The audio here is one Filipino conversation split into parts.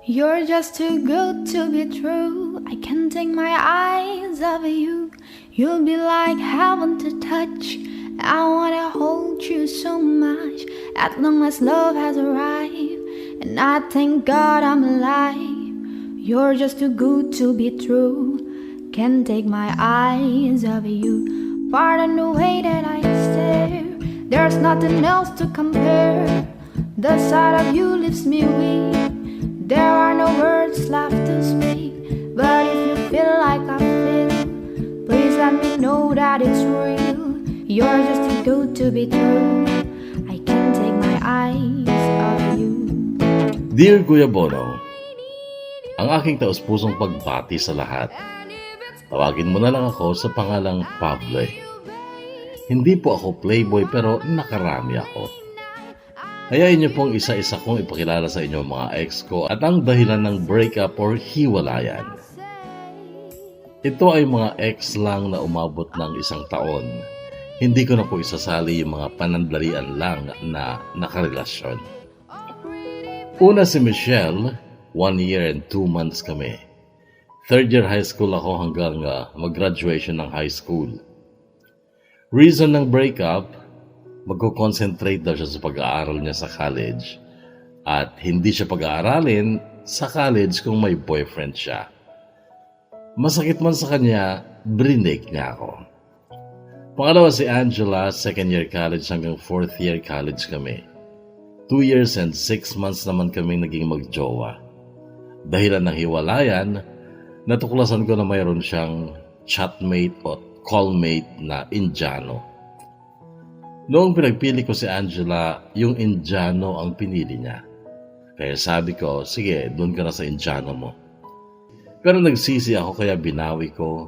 You're just too good to be true. I can't take my eyes off you. You'll be like heaven to touch. I wanna hold you so much. As long as love has arrived, and I thank God I'm alive. You're just too good to be true. Can't take my eyes off you. Pardon the way that I stare. There's nothing else to compare. The sight of you leaves me weak. There are no words left to speak. But if you feel like I feel, please let me know that it's real. You're just too good to be true. I can't take my eyes off you. Dear Kuya Bono, ang aking taus-pusong pagbati sa lahat. Tawagin mo na lang ako sa pangalang Pablo. Hindi po ako playboy pero nakarami ako. Hayain niyo pong isa-isa kong ipakilala sa inyo mga ex ko at ang dahilan ng breakup or hiwalayan. Ito ay mga ex lang na umabot ng 1 taon. Hindi ko na po isasali yung mga panandalian lang na nakarelasyon. Una si Michelle, 1 year and 2 months kami. 3rd year high school ako hanggang mag-graduation ng high school. Reason ng breakup, magko-concentrate daw siya sa pag-aaral niya sa college at hindi siya pag-aaralin sa college kung may boyfriend siya. Masakit man sa kanya, brinake niya ako. Pangalawa si Angela, 2nd year college hanggang 4th year college kami. 2 years and 6 months naman kaming naging magjowa. Dahilan ng hiwalayan, natuklasan ko na mayroon siyang chatmate o callmate na Indiano. Noong pinagpili ko si Angela, yung Indiano ang pinili niya. Kaya sabi ko, sige, doon ka na sa Indiano mo. Pero nagsisi ako kaya binawi ko.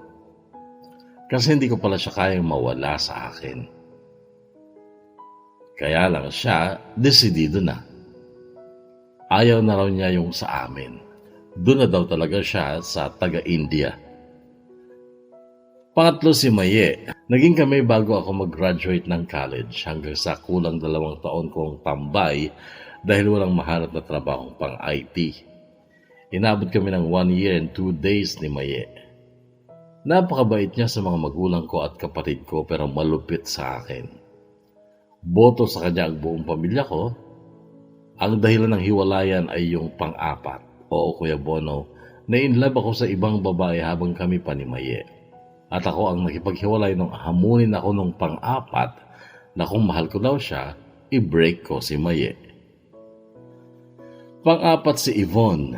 Kasi hindi ko pala siya kayang mawala sa akin. Kaya lang siya, desidido na. Ayaw na raw niya yung sa amin. Doon na daw talaga siya sa taga-India. Pangatlo si Maye. Naging kami bago ako mag-graduate ng college hanggang sa kulang 2 taon kong tambay dahil walang mahanap na trabahong pang IT. Inabot kami ng 1 year and 2 days ni Maye. Napakabait niya sa mga magulang ko at kapatid ko pero malupit sa akin. Boto sa kanya ang buong pamilya ko. Ang dahilan ng hiwalayan ay yung pang-4. Oo, Kuya Bono, na-inlove ako sa ibang babae habang kami pa ni Maye. At ako ang nakipaghiwalay nung hamunin ako nung pang-4 na kung mahal ko daw siya, i-break ko si Maye. Pang-4 si Yvonne.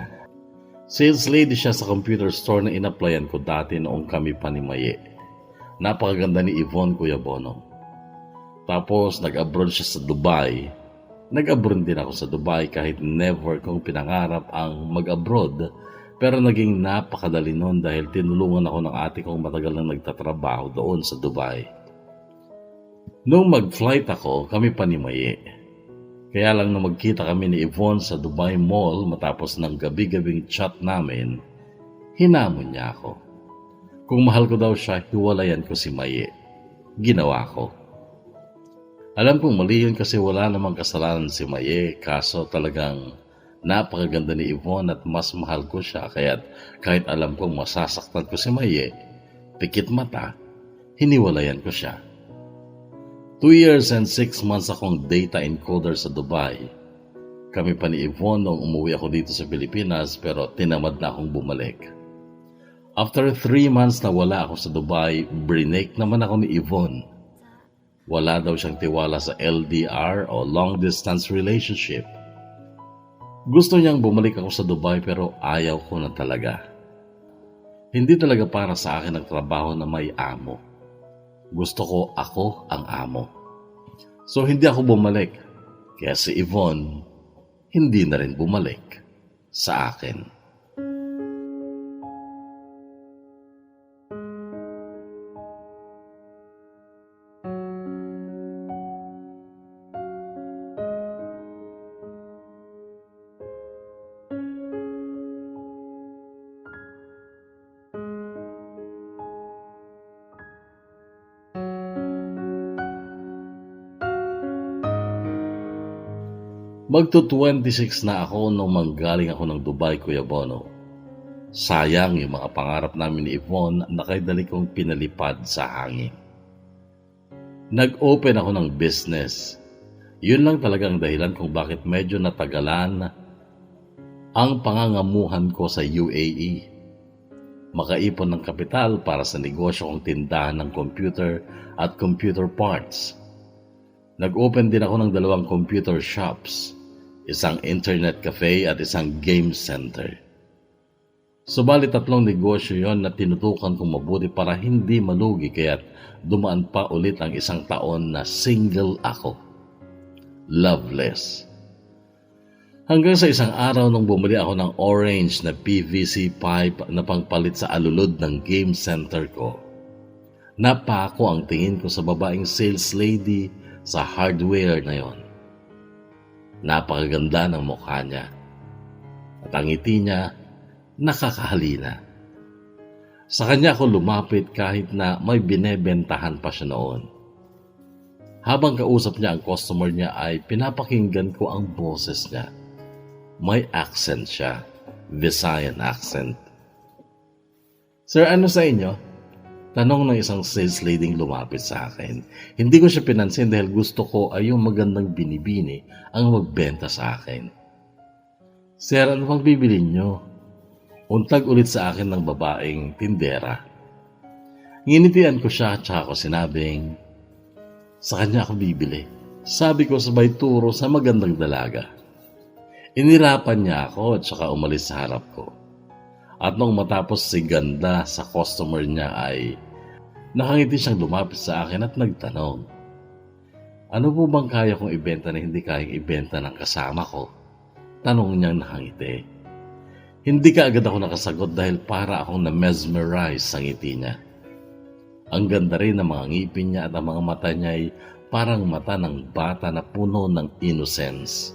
Sales lady siya sa computer store na in-applyan ko dati noong kami pa ni Maye. Napakaganda ni Yvonne, Kuya Bono. Tapos nag-abroad siya sa Dubai. Nag-abroad din ako sa Dubai kahit never kong pinangarap ang mag-abroad. Pero naging napakadali noon dahil tinulungan ako ng ate kong matagal na nagtatrabaho doon sa Dubai. Noong mag-flight ako, kami pa ni Maye. Kaya lang nung magkita kami ni Yvonne sa Dubai Mall matapos ng gabi-gabing chat namin, hinamon niya ako. Kung mahal ko daw siya, hiwalayan ko si Maye. Ginawa ko. Alam kong mali yun kasi wala namang kasalanan si Maye, kaso talagang napakaganda ni Yvonne at mas mahal ko siya kaya kahit alam kong masasaktan ko si Maye, pikit mata, hiniwalayan ko siya. 2 years and 6 months akong data encoder sa Dubai. Kami pa ni Yvonne nung umuwi ako dito sa Pilipinas pero tinamad na akong bumalik. After 3 months na wala ako sa Dubai, brinake naman ako ni Yvonne. Wala daw siyang tiwala sa LDR o long distance relationship. Gusto niyang bumalik ako sa Dubai pero ayaw ko na talaga. Hindi talaga para sa akin ang trabaho na may amo. Gusto ko ako ang amo. So hindi ako bumalik. Kaya si Yvonne, hindi na rin bumalik sa akin. Magto-26 na ako nung manggaling ako ng Dubai, Kuya Bono. Sayang yung mga pangarap namin ni Yvonne na nakadali kong pinalipad sa hangin. Nag-open ako ng business. Yun lang talagang dahilan kung bakit medyo natagalan ang pangangamuhan ko sa UAE. Makaipon ng kapital para sa negosyo kong tindahan ng computer at computer parts. Nag-open din ako ng 2 computer shops, isang internet cafe at isang game center. Subalit 3 negosyo yon na tinutukan kong mabuti para hindi malugi kaya't dumaan pa ulit ang 1 taon na single ako. Loveless. Hanggang sa isang araw nung bumili ako ng orange na PVC pipe na pangpalit sa alulod ng game center ko. Napako ang tingin ko sa babaeng sales lady sa hardware na yon. Napakaganda ng mukha niya at ang ngiti niya nakakahalina. Sa kanya ako lumapit kahit na may binebentahan pa siya noon. Habang kausap niya ang customer niya ay pinapakinggan ko ang boses niya. May accent siya, Visayan accent. Sir, ano sa inyo? Tanong ng isang sales lady lumapit sa akin. Hindi ko siya pinansin dahil gusto ko ay yung magandang binibini ang magbenta sa akin. Sir, ano bang bibili nyo? Untag ulit sa akin ng babaeng tindera. Nginitian ko siya at saka ko sinabing, sa kanya ako bibili. Sabi ko sabay turo sa magandang dalaga. Inirapan niya ako at saka umalis sa harap ko. At nung matapos si ganda sa customer niya ay nakangiti siyang lumapit sa akin at nagtanong, ano po bang kaya kong ibenta na hindi kayang ibenta ng kasama ko? Tanong niyang nakangiti. Hindi ka agad ako nakasagot dahil para akong na-mesmerize sa ngiti niya. Ang ganda rin ng mga ngipin niya at ang mga mata niya ay parang mata ng bata na puno ng innocence.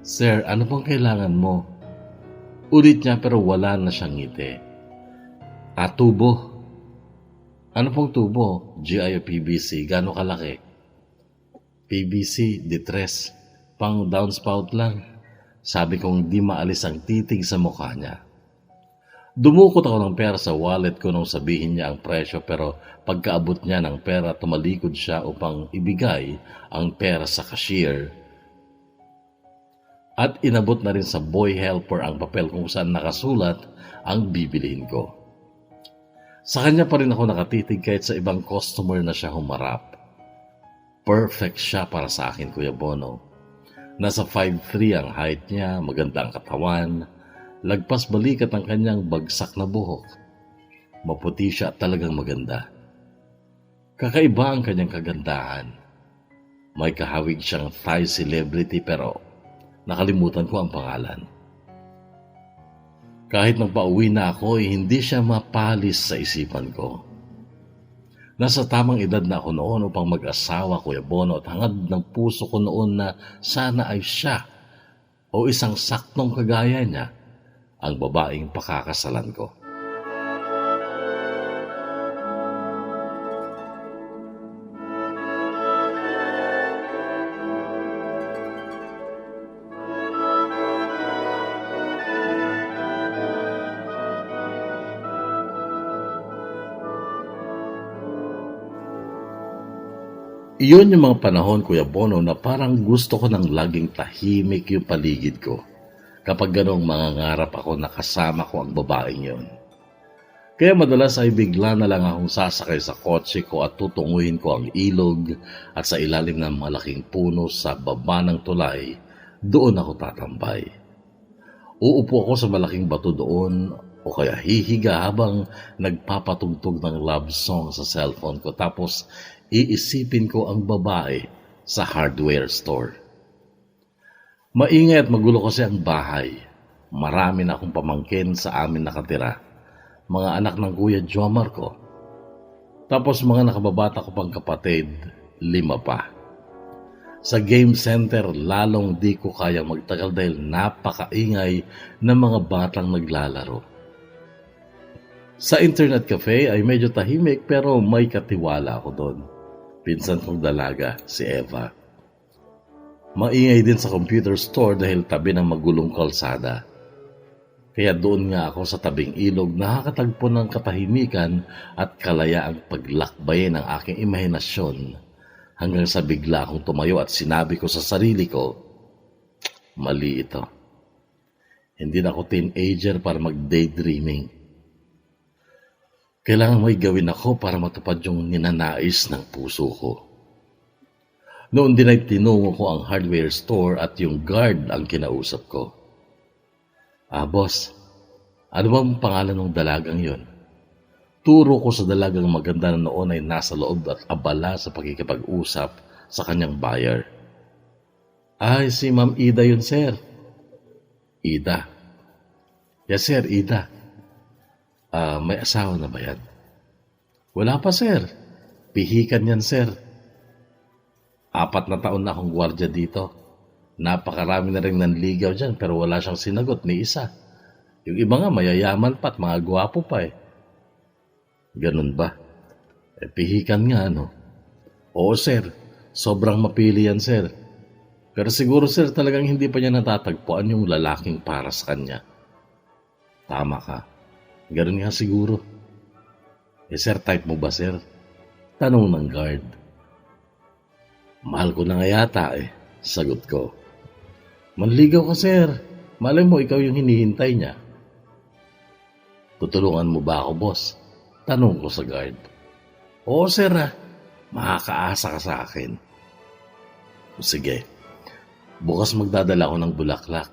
Sir, ano pong kailangan mo? Ulit niya pero wala na siyang ngiti. Tubo. Ano pong tubo? GI o PVC? Gano'ng kalaki? PVC, distress. Pang downspout lang. Sabi kong di maalis ang titig sa mukha niya. Dumukot ako ng pera sa wallet ko nung sabihin niya ang presyo pero pagkaabot niya ng pera tumalikod siya upang ibigay ang pera sa cashier. At inabot na rin sa boy helper ang papel kung saan nakasulat ang bibilihin ko. Sa kanya pa rin ako nakatitig kahit sa ibang customer na siya humarap. Perfect siya para sa akin, Kuya Bono. Nasa 5'3" ang height niya, maganda ang katawan, lagpas balikat ang kanyang bagsak na buhok. Maputi siya at talagang maganda. Kakaiba ang kanyang kagandahan. May kahawig siyang Thai celebrity pero nakalimutan ko ang pangalan. Kahit nang pauwi na ako, hindi siya mapalis sa isipan ko. Nasa tamang edad na ako noon upang mag-asawa, Kuya Bono, at hangad ng puso ko noon na sana ay siya o isang saktong kagaya niya ang babaeng pakakasalan ko. Iyon yung mga panahon, Kuya Bono, na parang gusto ko nang laging tahimik yung paligid ko. Kapag ganong mangangarap ako na kasama ko ang babaeng yon. Kaya madalas ay bigla na lang akong sasakay sa kotse ko at tutunguhin ko ang ilog at sa ilalim ng malaking puno sa baba ng tulay, doon ako tatambay. Uupo ako sa malaking bato doon o kaya hihiga habang nagpapatugtog ng love song sa cellphone ko tapos iisipin ko ang babae sa hardware store. Maingay at magulo kasi ang bahay. Marami na akong pamangkin sa amin nakatira. Mga anak ng Kuya Jomar ko. Tapos mga nakababata ko pang kapatid, 5 pa. Sa game center, lalong di ko kayang magtagal dahil napakaingay ng mga batang naglalaro. Sa internet cafe ay medyo tahimik pero may katiwala ako doon. Pinsan kong dalaga, si Eva. Maingay din sa computer store dahil tabi ng magulong kalsada. Kaya doon nga ako sa tabing ilog nakakatagpo ng katahimikan at kalayaang paglakbayin ng aking imahinasyon hanggang sa bigla akong tumayo at sinabi ko sa sarili ko, mali ito. Hindi na ako teenager para mag-daydreaming. Kailangan may gawin ako para matupad yung ninanais ng puso ko. Noon din ay tinungo ko ang hardware store at yung guard ang kinausap ko. Boss, ano bang pangalan ng dalagang yon? Turo ko sa dalagang maganda na noon ay nasa loob at abala sa pakikipag-usap sa kanyang buyer. Ay, si Ma'am Ida yun, sir. Ida? Yes, sir, Ida. May asawa na ba yan? Wala pa, sir. Pihikan yan, sir. 4 na taon na akong gwardiya dito. Napakarami na rin nanligaw dyan pero wala siyang sinagot ni isa. Yung iba nga mayayaman pa at mga gwapo pa eh. Ganun ba? Pihikan nga, no? Oo, sir. Sobrang mapili yan, sir. Pero siguro, sir, talagang hindi pa niya natatagpuan yung lalaking para sa kanya. Tama ka. Ganun nga siguro. Sir, type mo ba, sir? Tanong ng guard. Mahal ko na nga yata eh. Sagot ko. Manligaw ka, sir. Malay mo, ikaw yung hinihintay niya. Tutulungan mo ba ako, boss? Tanong ko sa guard. Oo, sir, makakaasa ka sa akin. Sige. Bukas magdadala ako ng bulaklak.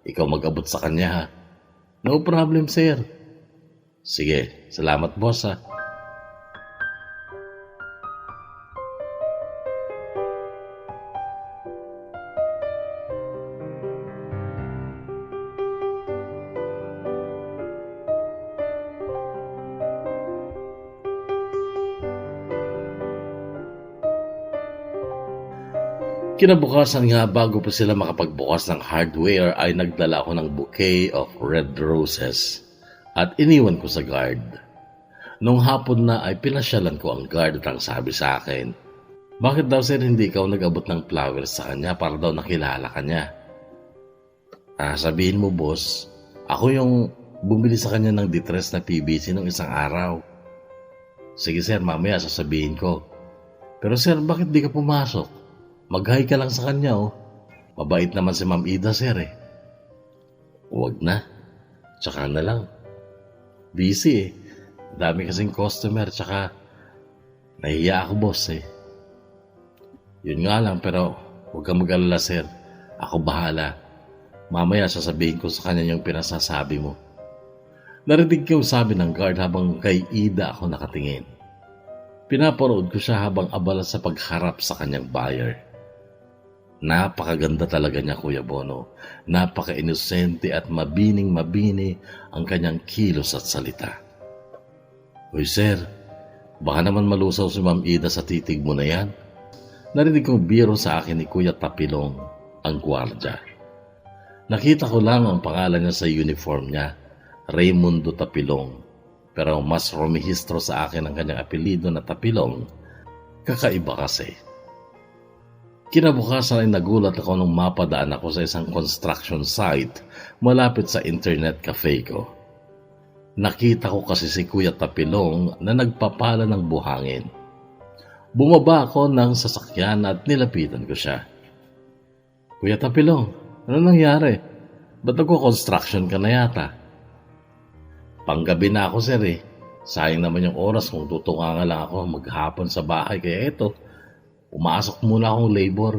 Ikaw mag-abot sa kanya, ha? No problem, sir. Sige. Salamat, boss, ha? Kinabukasan nga bago pa sila makapagbukas ng hardware ay nagdala ako ng bouquet of red roses at iniwan ko sa guard. Nung hapon na ay pinasyalan ko ang guard at ang sabi sa akin, bakit daw sir hindi ikaw nag-abot ng flowers sa kanya para daw nakilala ka niya? Sabihin mo boss, ako yung bumili sa kanya ng distress na PVC nung isang araw. Sige sir, mamaya sasabihin ko. Pero sir, bakit di ka pumasok? Mag-hi ka lang sa kanya, oh. Mabait naman si Ma'am Ida, sir, eh. Huwag na. Tsaka na lang. Busy, eh. Dami kasing customer, tsaka nahiya ako, boss, eh. Yun nga lang, pero huwag kang mag-alala, sir. Ako bahala. Mamaya sasabihin ko sa kanya yung pinasasabi mo. Narinig ko yung sabi ng guard habang kay Ida ako nakatingin. Pinapanood ko siya habang abala sa pagharap sa kanyang buyer. Napakaganda talaga niya, Kuya Bono. Napaka-inosente at mabining-mabini ang kanyang kilos at salita. Uy, sir, baka naman malusaw si Ma'am Ida sa titig mo na yan. Narinig kong biro sa akin ni Kuya Tapilong, ang gwardya. Nakita ko lang ang pangalan niya sa uniform niya, Raymundo Tapilong. Pero mas rumihistro sa akin ang kanyang apelido na Tapilong. Kakaiba kasi. Kinabukasan ay nagulat ako nung mapadaan ako sa isang construction site malapit sa internet cafe ko. Nakita ko kasi si Kuya Tapilong na nagpapala ng buhangin. Bumaba ako ng sasakyan at nilapitan ko siya. Kuya Tapilong, ano nangyari? Ba't nagko-construction ka na yata? Panggabi na ako, sir, eh. Sayang naman yung oras kung tutunga nga lang ako maghapon sa bahay. Kaya eto, umasok muna akong labor.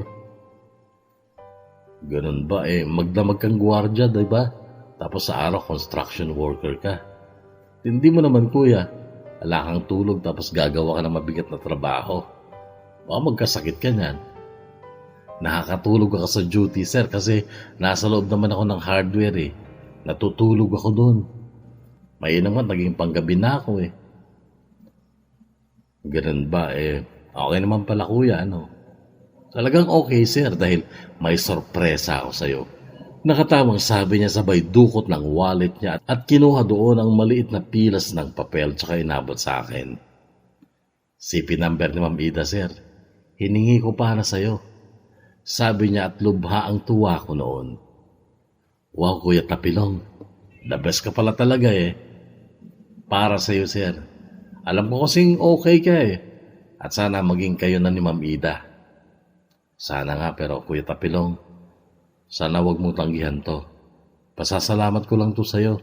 Ganun ba, eh. Magdamag kang gwardya, diba? Tapos sa araw, construction worker ka. Hindi mo naman, kuya. Wala kang tulog tapos gagawa ka ng mabigat na trabaho. Baka magkasakit ka niyan. Nakakatulog ako sa duty, sir, kasi nasa loob naman ako ng hardware, eh. Natutulog ako doon. May naman, naging panggabi na ako, eh. Ganun ba, eh. Okay naman pala, kuya, ano? Talagang okay, sir, dahil may sorpresa ako sa'yo. Nakatamang sabi niya sabay dukot ng wallet niya at kinuha doon ang maliit na pilas ng papel tsaka inabot sa akin. CP number ni Ma'am Ida, sir. Hiningi ko para sa'yo. Sabi niya at lubha ang tuwa ko noon. Wow, Kuya Tapilong, the best ka pala talaga eh. Para sa iyo, sir. Alam ko kasing okay ka eh. At sana maging kayo na ni Ma'am Ida. Sana nga, pero Kuya Tapilong, sana wag mo tanggihan to. Pasasalamat ko lang to sa'yo.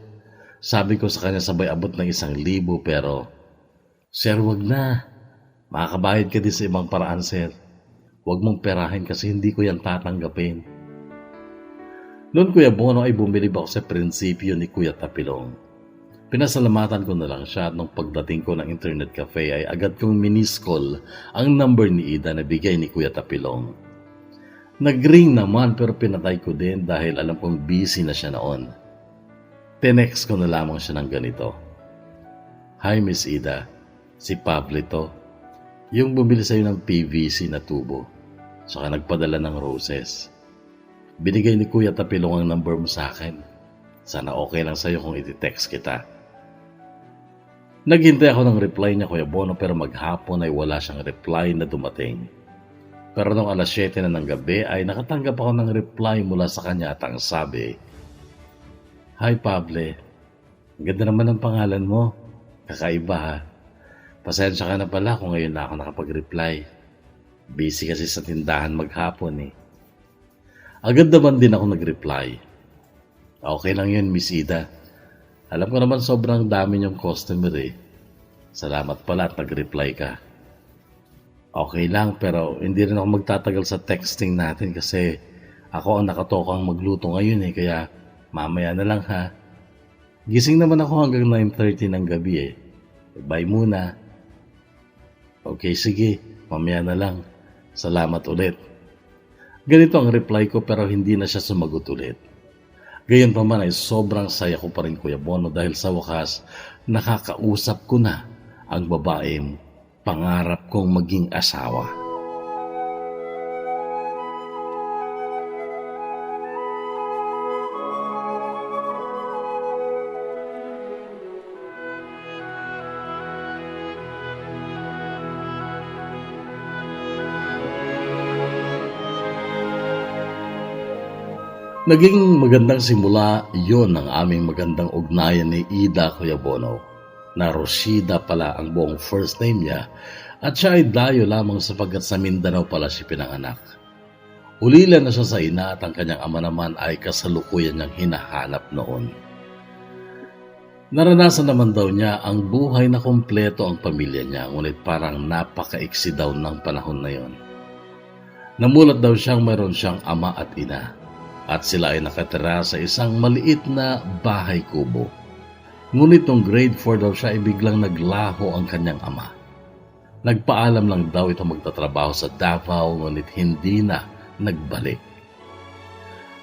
Sabi ko sa kanya sabay abot ng 1,000 pero, sir, wag na. Makakabayad ka din sa ibang paraan, sir. Huwag mong perahin kasi hindi ko yan tatanggapin. Noon, Kuya Bono, ay bumilib ako sa prinsipyo ni Kuya Tapilong. Pinasalamatan ko na lang siya at nung pagdating ko ng internet cafe ay agad kong miniskol ang number ni Ida na bigay ni Kuya Tapilong. Nag-ring naman pero pinatay ko din dahil alam kong busy na siya noon. Tinext ko na lamang siya ng ganito. Hi Miss Ida, si Pablo to. Yung bumili sa'yo ng PVC na tubo. Saka nagpadala ng roses. Binigay ni Kuya Tapilong ang number mo sa akin. Sana okay lang sa'yo kung iti-text kita. Naghintay ako ng reply niya, Kuya Bono, pero maghapon ay wala siyang reply na dumating. Pero nung 7:00 na ng gabi ay nakatanggap ako ng reply mula sa kanya at ang sabi, Hi Pable, ganda naman ang pangalan mo. Kakaiba ha. Pasensya ka na pala kung ngayon na ako nakapag-reply. Busy kasi sa tindahan maghapon eh. Agad naman din ako nag-reply. Okay lang yun, Miss Ida. Alam ko naman sobrang dami niyong customer eh. Salamat pala at nag-reply ka. Okay lang pero hindi rin ako magtatagal sa texting natin kasi ako ang nakatokang magluto ngayon eh kaya mamaya na lang ha. Gising naman ako hanggang 9:30 ng gabi eh. Bye muna. Okay, sige. Mamaya na lang. Salamat ulit. Ganito ang reply ko pero hindi na siya sumagot ulit. Gayon pa man ay sobrang saya ko pa rin Kuya Bono dahil sa wakas nakakausap ko na ang babaeng pangarap kong maging asawa. Naging magandang simula yon ng aming magandang ugnayan ni Ida, Kuya Bono, na Rosida pala ang buong first name niya at siya ay dayo lamang sapagkat sa Mindanao pala siya pinanganak. Ulila na siya sa ina at ang kanyang ama naman ay kasalukuyan niyang hinahanap noon. Naranasan naman daw niya ang buhay na kompleto ang pamilya niya ngunit parang napakaiksi daw ng panahon na yon. Namulat daw siyang mayroon siyang ama at ina. At sila ay nakatira sa isang maliit na bahay kubo. Ngunit nung grade 4 daw siya ay biglang naglaho ang kanyang ama. Nagpaalam lang daw ito magtatrabaho sa Davao ngunit hindi na nagbalik.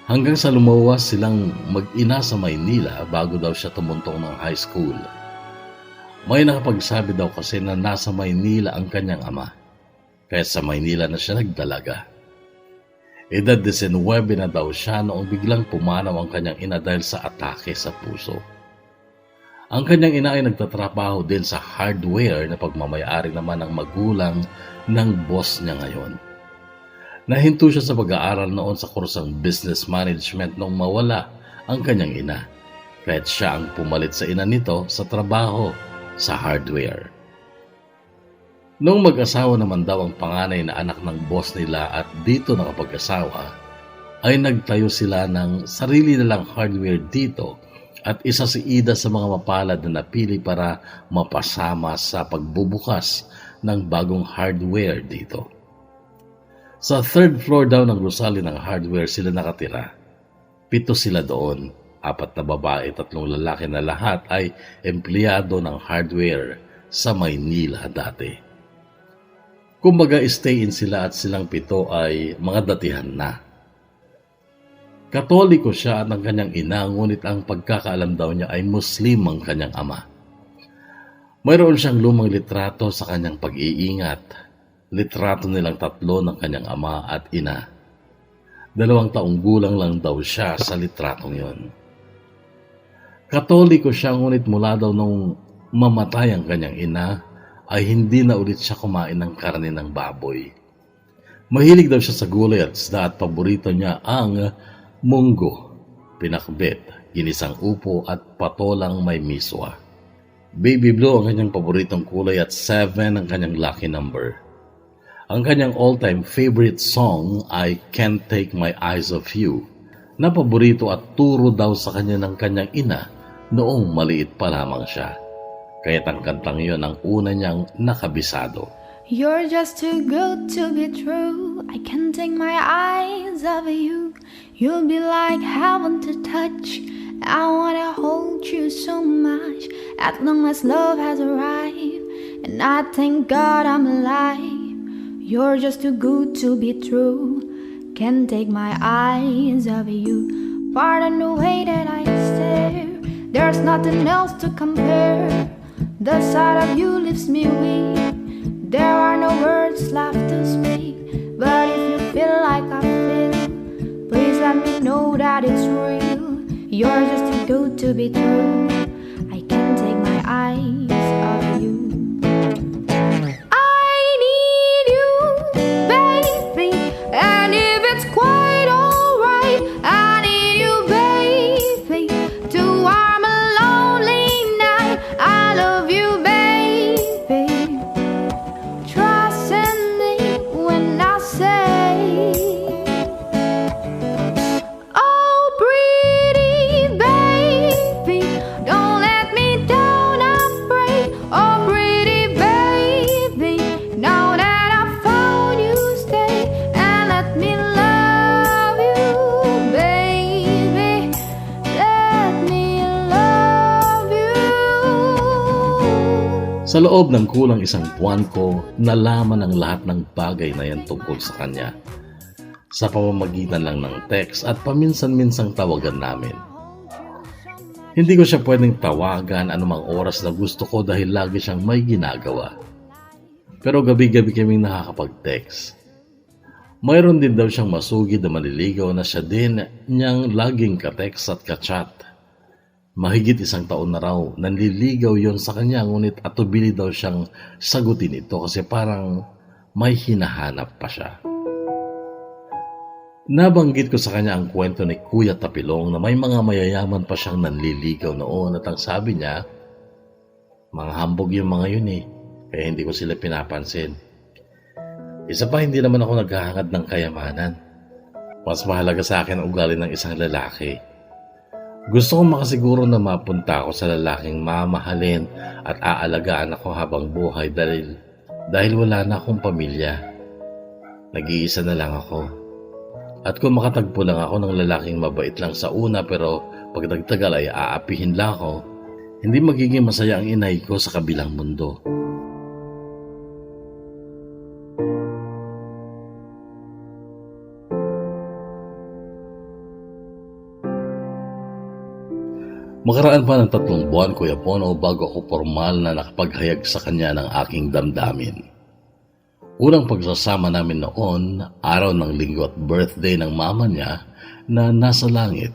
Hanggang sa lumawas silang mag-ina sa Maynila bago daw siya tumuntong ng high school. May nakapagsabi daw kasi na nasa Maynila ang kanyang ama. Kaya sa Maynila na siya nagdalaga. Edad 19 na daw siya noong biglang pumanaw ang kanyang ina dahil sa atake sa puso. Ang kanyang ina ay nagtatrabaho din sa hardware na pagmamayari naman ng magulang ng boss niya ngayon. Nahinto siya sa pag-aaral noon sa kursang business management nung mawala ang kanyang ina. Kahit siya ang pumalit sa ina nito sa trabaho sa hardware. Nung mag-asawa naman daw ang panganay na anak ng boss nila at dito nakapag-asawa, ay nagtayo sila ng sarili nilang hardware dito at isa si Ida sa mga mapalad na napili para mapasama sa pagbubukas ng bagong hardware dito. Sa third floor daw ng gusali ng hardware sila nakatira. 7 sila doon, 4 na babae, 3 lalaki na lahat ay empleyado ng hardware sa Maynila dati. Kumbaga stay in sila at silang 7 ay mga datihan na. Katoliko siya at ang kanyang ina, ngunit ang pagkakaalam daw niya ay Muslim ang kanyang ama. Mayroon siyang lumang litrato sa kanyang pag-iingat. Litrato nilang 3 ng kanyang ama at ina. 2 taong gulang lang daw siya sa litratong yon. Katoliko siya, ngunit mula daw nung mamatay ang kanyang ina, ay hindi na ulit siya kumain ng karne ng baboy. Mahilig daw siya sa gulay at isda at paborito niya ang munggo, pinakbet, ginisang upo at patolang may miswa. Baby blue ang kanyang paboritong kulay at 7 ang kanyang lucky number. Ang kanyang all-time favorite song ay Can't Take My Eyes Off You, na paborito at turo daw sa kanya ng kanyang ina noong maliit pa lamang siya. Kaya't ang kantang yon ang una niyang nakabisado. You're just too good to be true. I can't take my eyes off you. You'll be like heaven to touch. I wanna hold you so much. As long as love has arrived, and I thank God I'm alive. You're just too good to be true. Can't take my eyes off you. Pardon the way that I stare. There's nothing else to compare. The sight of you leaves me weak. There are no words left to speak. But if you feel like I feel, please let me know that it's real. You're just too good to be true. I can't take my eyes off you. I need you, baby. And if it's quite alright, I need you, baby, to warm a lonely night. I love you, baby. Trust in me when I say, oh, pretty baby, don't let me down and break. Oh, pretty baby, now that I found you, stay and let me love you, baby. Let me love you. Sa loob ng kulang isang buwan ko, nalaman ang lahat ng bagay na yan tungkol sa kanya. Sa pamamagitan lang ng text at paminsan-minsang tawagan namin. Hindi ko siya pwedeng tawagan anumang oras na gusto ko dahil lagi siyang may ginagawa. Pero gabi-gabi kaming nakakapag-text. Mayroon din daw siyang masugid na manliligaw na siya din niyang laging ka-text at ka-chat. Mahigit 1 taon na raw, nanliligaw yon sa kanya, ngunit atubili daw siyang sagutin ito kasi parang may hinahanap pa siya. Nabanggit ko sa kanya ang kwento ni Kuya Tapilong na may mga mayayaman pa siyang nanliligaw noon at ang sabi niya, mga hambog yung mga yun kaya hindi ko sila pinapansin. Isa pa, hindi naman ako naghahangad ng kayamanan. Mas mahalaga sa akin ang ugali ng isang lalaki. Gusto kong makasiguro na mapunta ako sa lalaking mamahalin at aalagaan ako habang buhay dahil wala na akong pamilya. Nag-iisa na lang ako. At kung makatagpo lang ako ng lalaking mabait lang sa una pero pag nagtagal ay aapihin lang ako, hindi magiging masaya ang inay ko sa kabilang mundo. Makaraan pa ng 3 buwan, Kuya Bono, bago ako formal na nakapaghayag sa kanya ng aking damdamin. Unang pagsasama namin noon, araw ng linggo at birthday ng mama niya na nasa langit.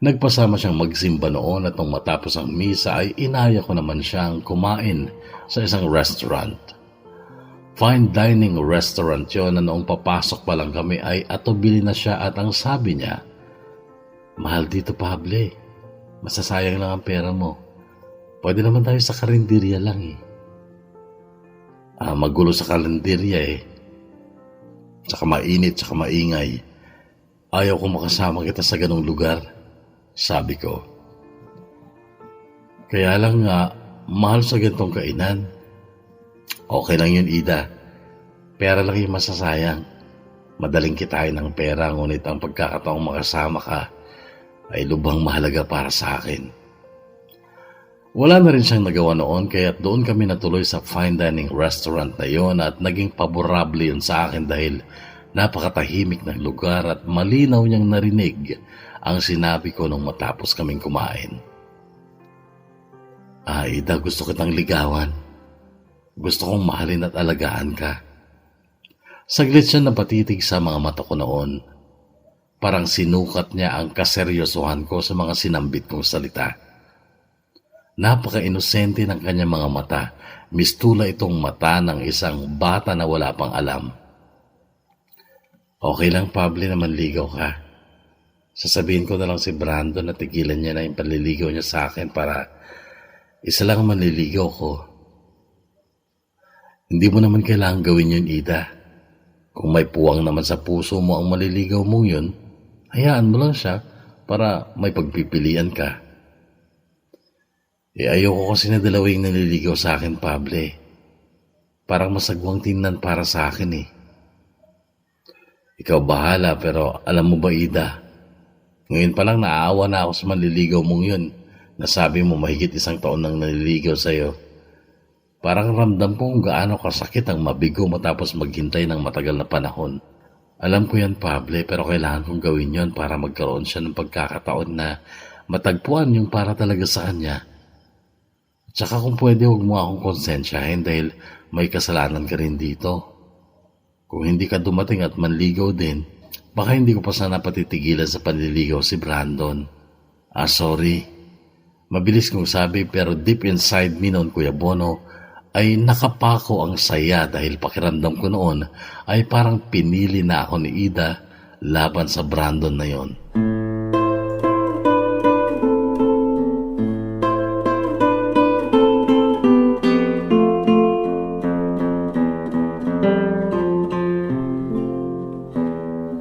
Nagpasama siyang magsimba noon at nung matapos ang misa ay inaya ko naman siyang kumain sa isang restaurant. Fine dining restaurant yun na noong papasok pa lang kami ay atubili na siya at ang sabi niya, mahal dito, Pable. Masasayang lang ang pera mo. Pwede naman tayo sa karinderya lang Magulo sa karinderya Tsaka mainit, tsaka maingay. Ayaw ko makasama kita sa ganong lugar, sabi ko. Kaya lang nga, mahal sa gantong kainan. Okay lang yun, Ida. Pera lang yung masasayang. Madaling kitain ng pera, ngunit ang pagkakataong makasama ka ay lubhang mahalaga para sa akin. Wala na rin siyang nagawa noon kaya doon kami natuloy sa fine dining restaurant na yon at naging paborable yun sa akin dahil napakatahimik ng lugar at malinaw niyang narinig ang sinabi ko nung matapos kaming kumain. Ida, gusto kitang ligawan. Gusto kong mahalin at alagaan ka. Saglit siya napatitig sa mga mata ko noon. Parang sinukat niya ang kaseryosohan ko sa mga sinambit kong salita. Napaka-inosente ng kanyang mga mata. Mistula itong mata ng isang bata na wala pang alam. Okay lang, Pable, na manligaw ka. Sasabihin ko na lang si Brandon na tigilan niya na yung panliligaw niya sa akin para isa lang ang manliligaw ko. Hindi mo naman kailangan gawin yun, Ida. Kung may puwang naman sa puso mo ang maliligaw mong yun, hayaan mo lang siya para may pagpipilian ka. Ayoko kasi na dalawang naliligaw sa akin, Pable. Parang masagwang tingnan para sa akin eh. Ikaw bahala, pero alam mo ba, Ida? Ngayon pa lang naaawa na ako sa manliligaw mong yun. Nasabi mo mahigit 1 taon nang naliligaw sa'yo. Parang ramdam ko kung gaano kasakit ang mabigo matapos maghintay ng matagal na panahon. Alam ko yan, Pable, pero kailangan kong gawin yon para magkaroon siya ng pagkakataon na matagpuan yung para talaga sa kanya. Tsaka kung pwede, huwag mo akong konsensyahin dahil may kasalanan ka rin dito. Kung hindi ka dumating at manligaw din, baka hindi ko pa sana patitigilan sa panliligaw si Brandon. Sorry. Mabilis kong sabi pero deep inside me noon, Kuya Bono, ay nakapako ang saya dahil pakiramdam ko noon ay parang pinili na ako ni Ida laban sa Brandon na yon.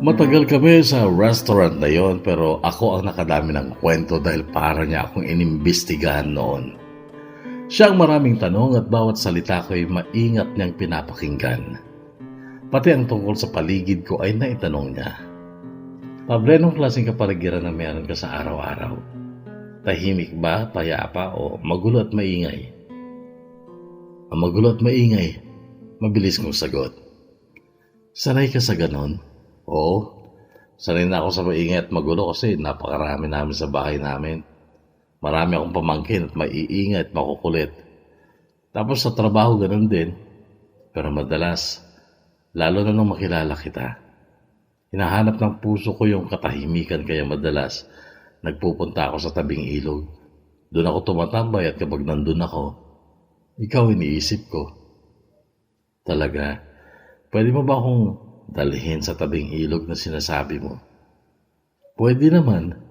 Matagal kami sa restaurant na yon pero ako ang nakadami ng kwento dahil para niya akong inimbestigahan noon. Siya ang maraming tanong at bawat salita ko ay maingat niyang pinapakinggan. Pati ang tungkol sa paligid ko ay naitanong niya. Pable, anong klaseng kapaligiran na meron ka sa araw-araw? Tahimik ba, payapa o magulo at maingay? Ang magulo at maingay, mabilis kong sagot. Sanay ka sa ganon? Oo, sanay na ako sa maingay at magulo kasi napakarami namin sa bahay namin. Marami akong pamangkin at maiingay at makukulit. Tapos sa trabaho ganun din. Pero madalas, lalo na nung makilala kita, hinahanap ng puso ko yung katahimikan kaya madalas nagpupunta ako sa tabing ilog. Doon ako tumatambay at kapag nandun ako, ikaw iniisip ko. Talaga, pwede mo ba akong dalhin sa tabing ilog na sinasabi mo? Pwede naman.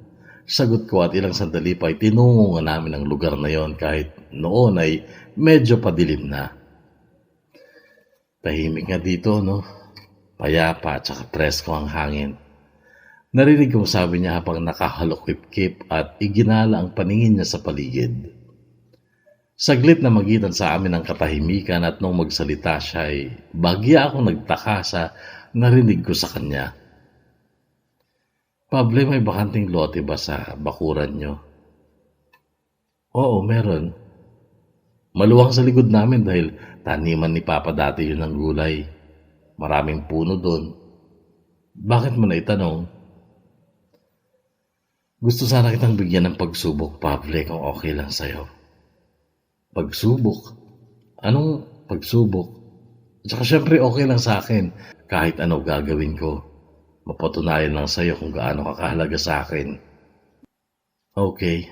Sagot ko at ilang sandali pa ay tinungo nga namin ang lugar na yon kahit noon ay medyo padilim na. Tahimik nga dito, no? Payapa at saka presko ang hangin. Narinig kong sabi niya habang nakahalukip-kip at iginala ang paningin niya sa paligid. Saglit na magitan sa amin ang katahimikan at nung magsalita siya ay bagya akong nagtaka sa narinig ko sa kanya. Pable, may bakanting lote ba sa bakuran nyo? Oo, meron. Maluwang sa likod namin dahil taniman ni Papa dati yun ng gulay. Maraming puno doon. Bakit mo na itanong? Gusto sana kitang bigyan ng pagsubok, Pable, kung okay lang sa'yo. Pagsubok? Anong pagsubok? At saka syempre okay lang sa akin kahit ano gagawin ko. Mapatunayan lang sa'yo kung gaano kakahalaga sa akin. Okay.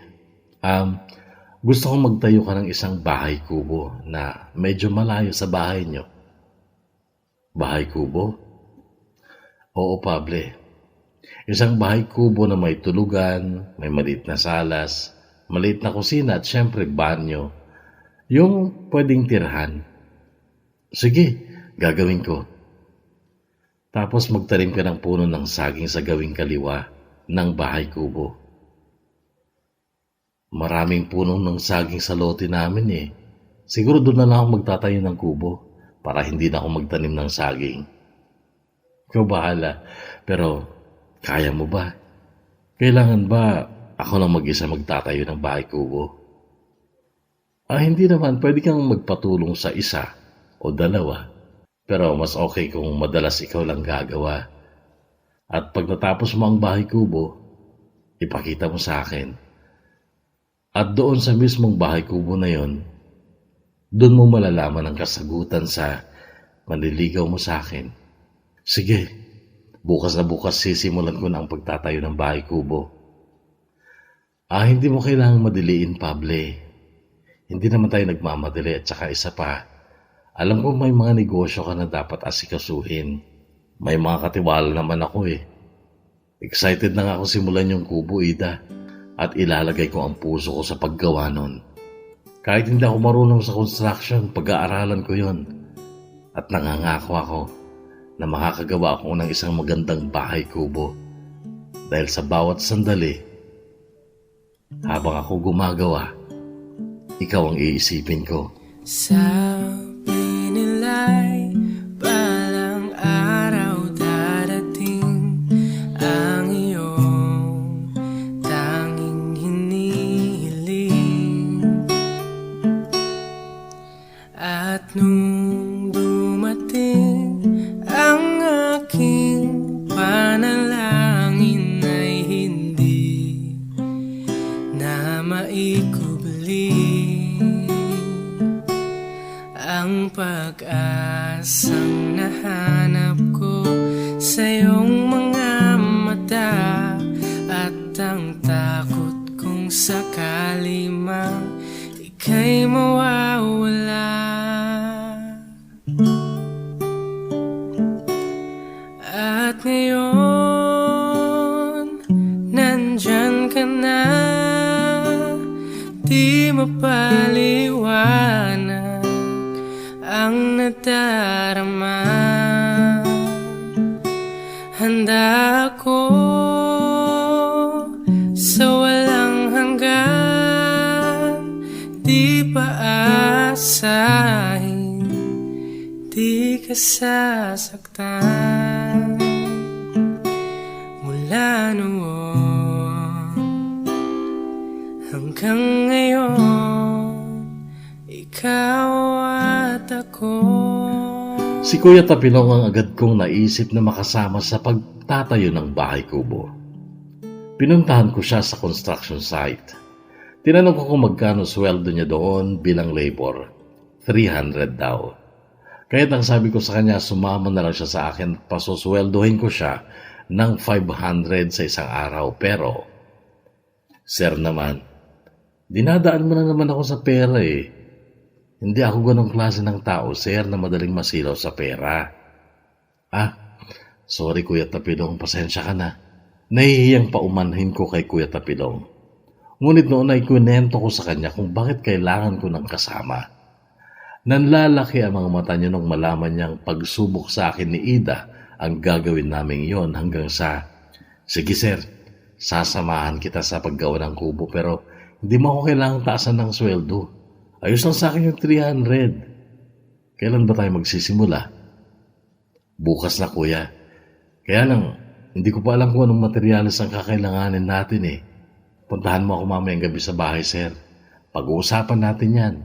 Gusto kong magtayo ka ng isang bahay kubo na medyo malayo sa bahay nyo. Bahay kubo? Oo, Pable. Isang bahay kubo na may tulugan, may maliit na salas, maliit na kusina at syempre banyo. Yung pwedeng tirhan. Sige, gagawin ko. Tapos magtanim ka ng puno ng saging sa gawing kaliwa ng bahay kubo. Maraming punong ng saging sa lote namin eh. Siguro doon na lang ako magtatayo ng kubo para hindi na ako magtanim ng saging. Ikaw bahala, pero kaya mo ba? Kailangan ba ako lang mag-isa magtatayo ng bahay kubo? Hindi naman, pwede kang magpatulong sa isa o dalawa. Pero mas okay kung madalas ikaw lang gagawa. At pag natapos mo ang bahay kubo, ipakita mo sa akin. At doon sa mismong bahay kubo na yon, doon mo malalaman ang kasagutan sa manliligaw mo sa akin. Sige, bukas na bukas sisimulan ko na ang pagtatayo ng bahay kubo. Hindi mo kailangang madiliin, Pable. Hindi naman tayo nagmamadali at saka isa pa, alam ko may mga negosyo ka na dapat asikasuhin. May mga katiwala naman ako eh. Excited na nga ako simulan yung kubo, Ida, at ilalagay ko ang puso ko sa paggawa nun. Kahit hindi ako marunong sa construction, pag-aaralan ko yun. At nangangako ako na makakagawa ako ng isang magandang bahay kubo. Dahil sa bawat sandali, habang ako gumagawa, ikaw ang iisipin ko. Sabi nila'y balang araw darating ang iyong tanging hinihiling. At nung dumating ang aking panalangin ay hindi na maikubli ang pag-asang nahanap ko sa iyong mga mata at ang takot kung sakali mang ika'y mawawala. At ngayon, nandyan ka na, di mapaliwanag ang nadarama. Handa ako sa walang hanggan, di paasahin, di ka sasaktan. Mula noon hanggang ngayon, ikaw at ako. Si Kuya Tapilong ang agad kong naisip na makasama sa pagtatayo ng bahay kubo. Pinuntahan ko siya sa construction site. Tinanong ko kung magkano sweldo niya doon bilang labor. 300 daw. Kaya ang sabi ko sa kanya, sumama na lang siya sa akin, pasusweldohin ko siya ng 500 sa isang araw. Pero, sir naman, dinadaan mo na naman ako sa pera eh. Hindi ako ganong klase ng tao, sir, na madaling masilaw sa pera. Sorry Kuya Tapilong, pasensya ka na. Nahihiyang paumanhin ko kay Kuya Tapilong. Ngunit noon ay kunento ko sa kanya kung bakit kailangan ko ng kasama. Nanlalaki ang mga mata niya nung malaman niyang pagsubok sa akin ni Ida ang gagawin namin yon hanggang sa, sige sir, sasamahan kita sa paggawa ng kubo pero hindi mo ako kailangang taasan ng sweldo. Ayos lang sa akin yung 300. Kailan ba tayo magsisimula? Bukas na kuya. Kaya lang, hindi ko pa alam kung anong materyales ang kakailanganin natin eh. Puntahan mo ako mamayang gabi sa bahay, sir. Pag-uusapan natin yan.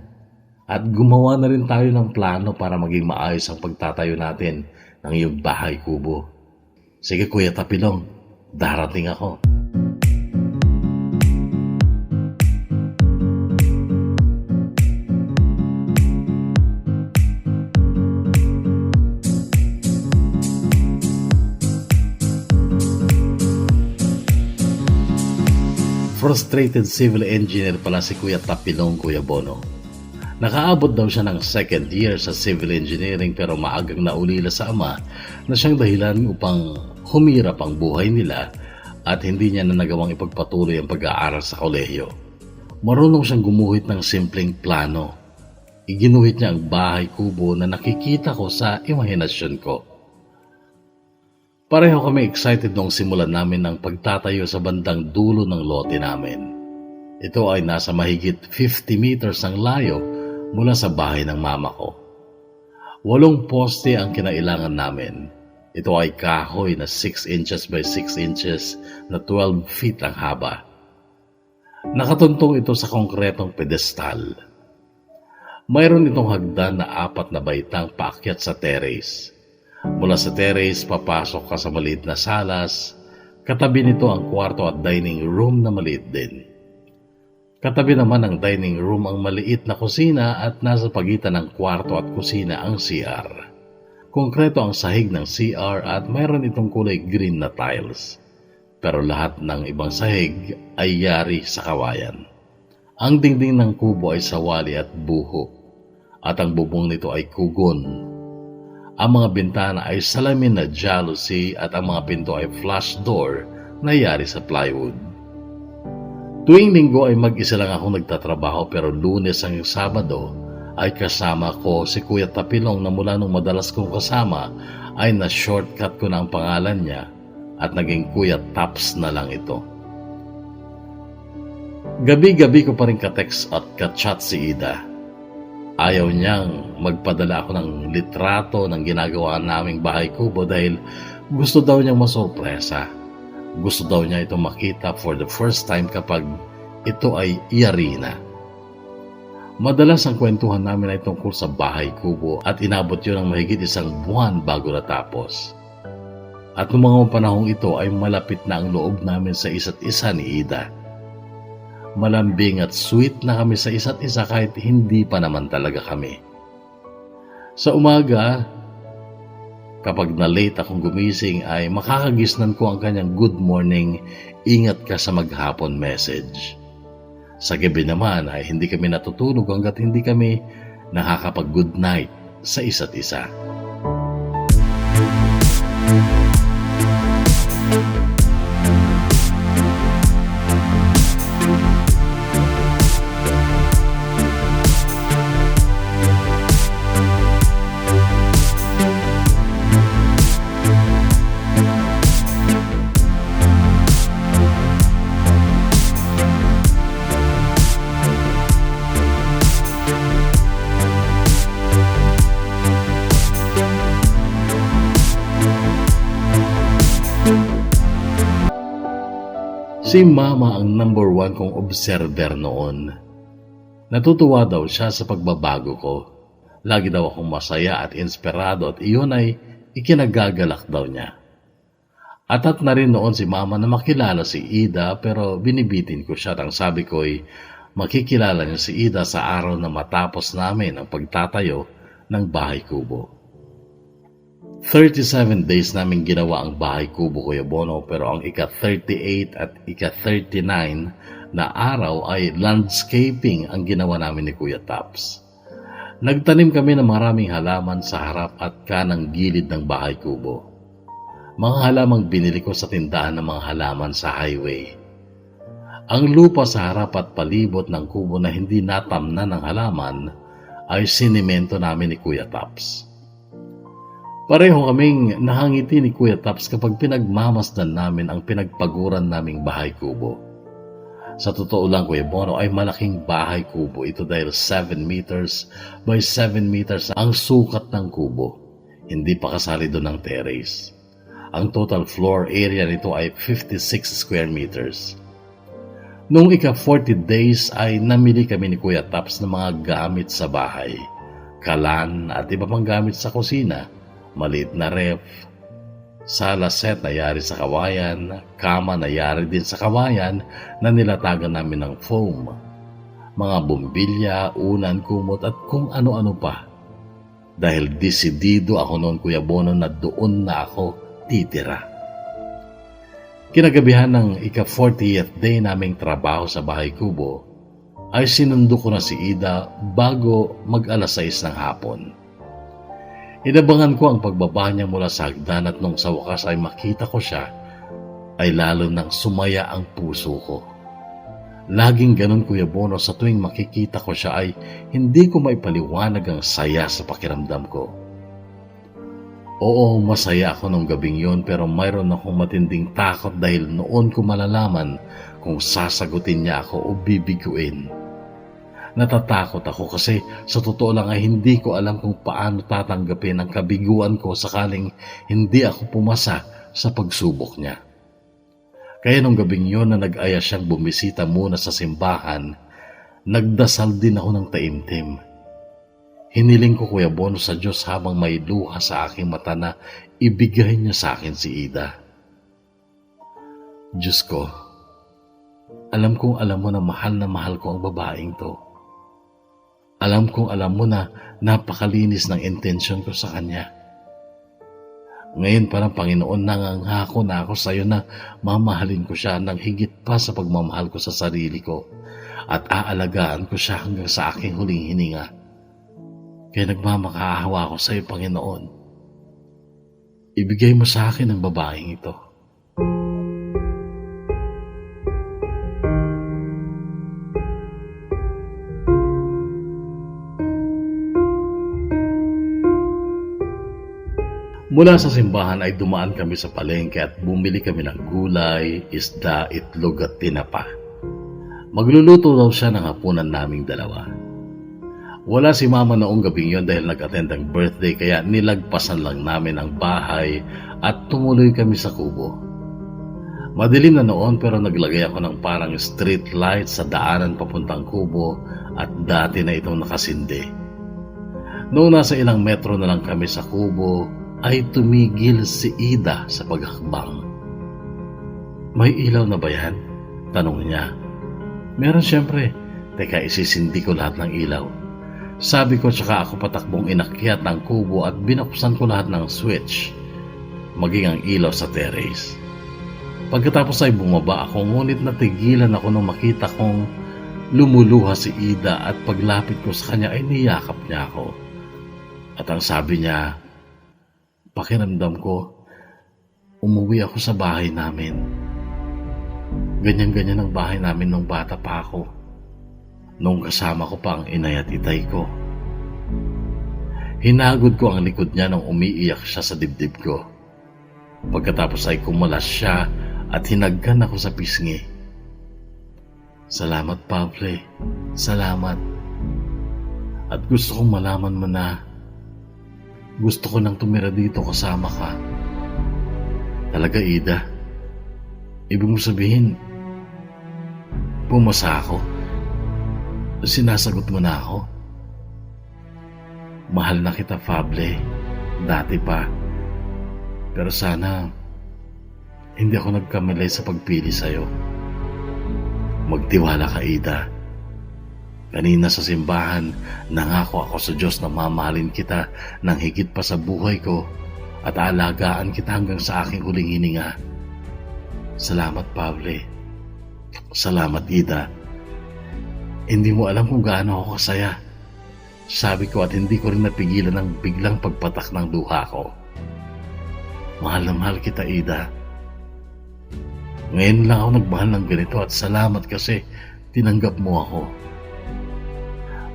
At gumawa na rin tayo ng plano para maging maayos ang pagtatayo natin ng iyong bahay kubo. Sige Kuya Tapilong, darating ako. Frustrated civil engineer pala si Kuya Tapilong, Kuya Bono. Nakaabot daw siya ng second year sa civil engineering pero maagang naulila sa ama na siyang dahilan upang humirap ang buhay nila at hindi niya na nagawang ipagpatuloy ang pag-aaral sa kolehiyo. Marunong siyang gumuhit ng simpleng plano. Iginuhit niya ang bahay kubo na nakikita ko sa imahinasyon ko. Pareho kami excited nung simulan namin ng pagtatayo sa bandang dulo ng lote namin. Ito ay nasa mahigit 50 meters ang layo mula sa bahay ng mama ko. 8 poste ang kinailangan namin. Ito ay kahoy na 6 inches by 6 inches na 12 feet ang haba. Nakatuntong ito sa konkretong pedestal. Mayroon itong hagdan na 4 na baitang paakyat sa terrace. Mula sa terrace, papasok ka sa maliit na salas. Katabi nito ang kwarto at dining room na maliit din. Katabi naman ng dining room ang maliit na kusina at nasa pagitan ng kwarto at kusina ang CR. Konkreto ang sahig ng CR at mayroon itong kulay green na tiles. Pero lahat ng ibang sahig ay yari sa kawayan. Ang dingding ng kubo ay sawali at buho at ang bubong nito ay kugon. Ang mga bintana ay salamin na jalousie at ang mga pinto ay flash door na yari sa plywood. Tuwing linggo ay mag-isa lang ako nagtatrabaho pero Lunes hanggang Sabado ay kasama ko si Kuya Tapilong na mula nung madalas kong kasama ay na-shortcut ko na ang pangalan niya at naging Kuya Taps na lang ito. Gabi-gabi ko pa rin ka-text at ka-chat si Ida. Ayaw niyang magpadala ako ng litrato ng ginagawa naming bahay kubo dahil gusto daw niyang masorpresa. Gusto daw niya ito makita for the first time kapag ito ay yari na. Madalas ang kwentuhan namin ay tungkol sa bahay kubo at inabot yun ng mahigit 1 buwan bago natapos. At noong mga panahong ito ay malapit na ang loob namin sa isa't isa ni Ida. Malambing at sweet na kami sa isa't isa kahit hindi pa naman talaga kami. Sa umaga, kapag na-late akong gumising ay makakagisnan ko ang kanyang good morning, ingat ka sa maghapon message. Sa gabi naman ay hindi kami natutulog hanggat hindi kami nakakapag-good night sa isa't isa. Si Mama ang number 1 kong observer noon. Natutuwa daw siya sa pagbabago ko. Lagi daw akong masaya at inspirado at iyon ay ikinagagalak daw niya. Atat na rin noon si Mama na makilala si Ida pero binibitin ko siya at ang sabi ko ay makikilala niya si Ida sa araw na matapos namin ang pagtatayo ng bahay kubo. 37 days namin ginawa ang bahay kubo, Kuya Bono, pero ang ika-38 at ika-39 na araw ay landscaping ang ginawa namin ni Kuya Taps. Nagtanim kami ng maraming halaman sa harap at kanang gilid ng bahay kubo. Mga halamang binili ko sa tindahan ng mga halaman sa highway. Ang lupa sa harap at palibot ng kubo na hindi natamnan ng halaman ay sinimento namin ni Kuya Taps. Pareho kaming nahangiti ni Kuya Taps kapag pinagmamasdan namin ang pinagpaguran naming bahay kubo. Sa totoo lang, Kuya Bono, ay malaking bahay kubo ito dahil 7 meters by 7 meters ang sukat ng kubo. Hindi pa kasali doon ang terrace. Ang total floor area nito ay 56 square meters. Noong ika-40 days ay namili kami ni Kuya Taps ng mga gamit sa bahay, kalan at iba pang gamit sa kusina. Maliit na ref, sala set na yari sa kawayan, kama na yari din sa kawayan na nilatagan namin ng foam, mga bumbilya, unan, kumot at kung ano-ano pa. Dahil desidido ako noon, Kuya Bono, na doon na ako titira. Kinagabihan ng ika-40th day naming trabaho sa bahay kubo, ay sinundo ko na si Ida bago mag-alas 6 ng hapon. Inabangan ko ang pagbaba niya mula sa hagdan at nung sa wakas ay makita ko siya, ay lalo nang sumaya ang puso ko. Laging ganun, Kuya Bono, sa tuwing makikita ko siya ay hindi ko maipaliwanag ang saya sa pakiramdam ko. Oo, masaya ako nung gabing yun pero mayroon akong matinding takot dahil noon ko malalaman kung sasagutin niya ako o bibiguin. Natatakot ako kasi sa totoo lang ay hindi ko alam kung paano tatanggapin ang kabiguan ko sakaling hindi ako pumasa sa pagsubok niya. Kaya nung gabing yun na nag-aya siyang bumisita muna sa simbahan, nagdasal din ako ng taimtim. Hiniling ko, Kuya Bono, sa Diyos habang may luha sa aking mata na ibigay niya sa akin si Ida. Diyos ko, alam kong alam mo na mahal ko ang babaeng to. Alam kong alam mo na napakalinis ng intensyon ko sa kanya. Ngayon parang Panginoon, nangangako na ako sa iyo na mamahalin ko siya ng higit pa sa pagmamahal ko sa sarili ko at aalagaan ko siya hanggang sa aking huling hininga. Kaya nagmamakaawa ako sa iyo, Panginoon. ibigay mo sa akin ang babaeng ito. Mula sa simbahan ay dumaan kami sa palengke at bumili kami ng gulay, isda, itlog at tinapa. Magluluto daw siya ng hapunan naming dalawa. Wala si mama noong gabing yon dahil nag-attend ang birthday kaya nilagpasan lang namin ang bahay at tumuloy kami sa kubo. Madilim na noon pero naglagay ako ng parang street light sa daanan papuntang kubo at dati na itong nakasindi. Noong nasa ilang metro na lang kami sa kubo, ay tumigil si Ida sa paghakbang. May ilaw na ba yan? Tanong niya. Meron siyempre. Teka, isisindi ko lahat ng ilaw. Sabi ko tsaka ako patakbong inakyat ng kubo at binuksan ko lahat ng switch, maging ang ilaw sa terrace. Pagkatapos ay bumaba ako ngunit natigilan ako nung makita kong lumuluha si Ida at paglapit ko sa kanya ay niyakap niya ako. At ang sabi niya, pakiramdam ko, umuwi ako sa bahay namin. Ganyan-ganyan ang bahay namin nung bata pa ako. Nung kasama ko pa ang inay at itay ko. Hinagod ko ang likod niya nang umiiyak siya sa dibdib ko. Pagkatapos ay kumalas siya at hinagkan ako sa pisngi. Salamat, Pable. Salamat. At gusto kong malaman mo na gusto ko nang tumira dito kasama ka. Talaga, Ida? Ibig mo sabihin, pumasa ako? Sinasagot mo na ako? Mahal na kita, Pable. Dati pa. Pero sana, hindi ako nagkamali sa pagpili sa'yo. Magtiwala ka, Ida. Kanina sa simbahan, nangako ako sa Diyos na mamahalin kita ng higit pa sa buhay ko at aalagaan kita hanggang sa aking huling hininga. Salamat, Pable. Salamat, Ida. Hindi mo alam kung gaano ako kasaya. Sabi ko at hindi ko rin napigilan ang biglang pagpatak ng luha ko. Mahal na mahal kita, Ida. Ngayon lang ako nagmahal ng ganito at salamat kasi tinanggap mo ako.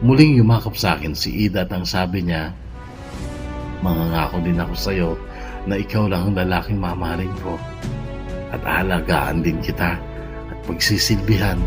Muling yumakap sa akin si Ida at ang sabi niya, mangangako din ako sa iyo na ikaw lang ang lalaking mamahalin ko at aalagaan din kita at pagsisilbihan.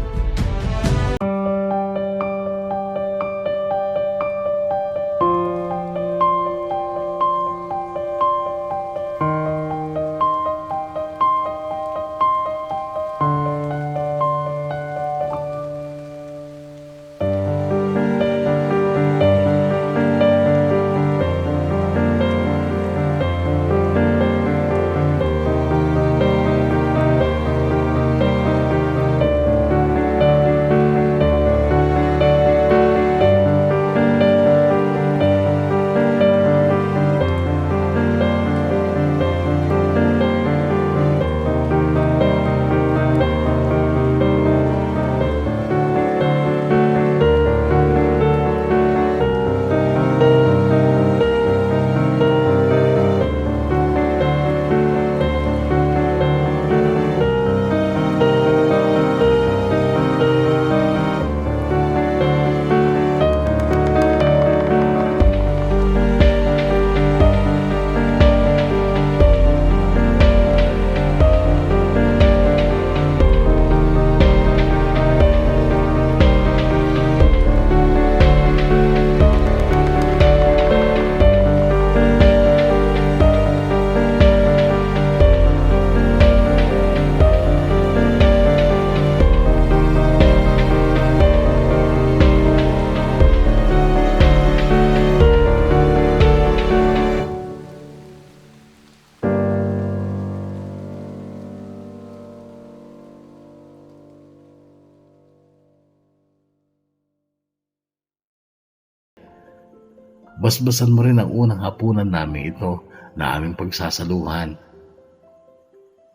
Basbasan mo rin ang unang hapunan namin ito na aming pagsasaluhan.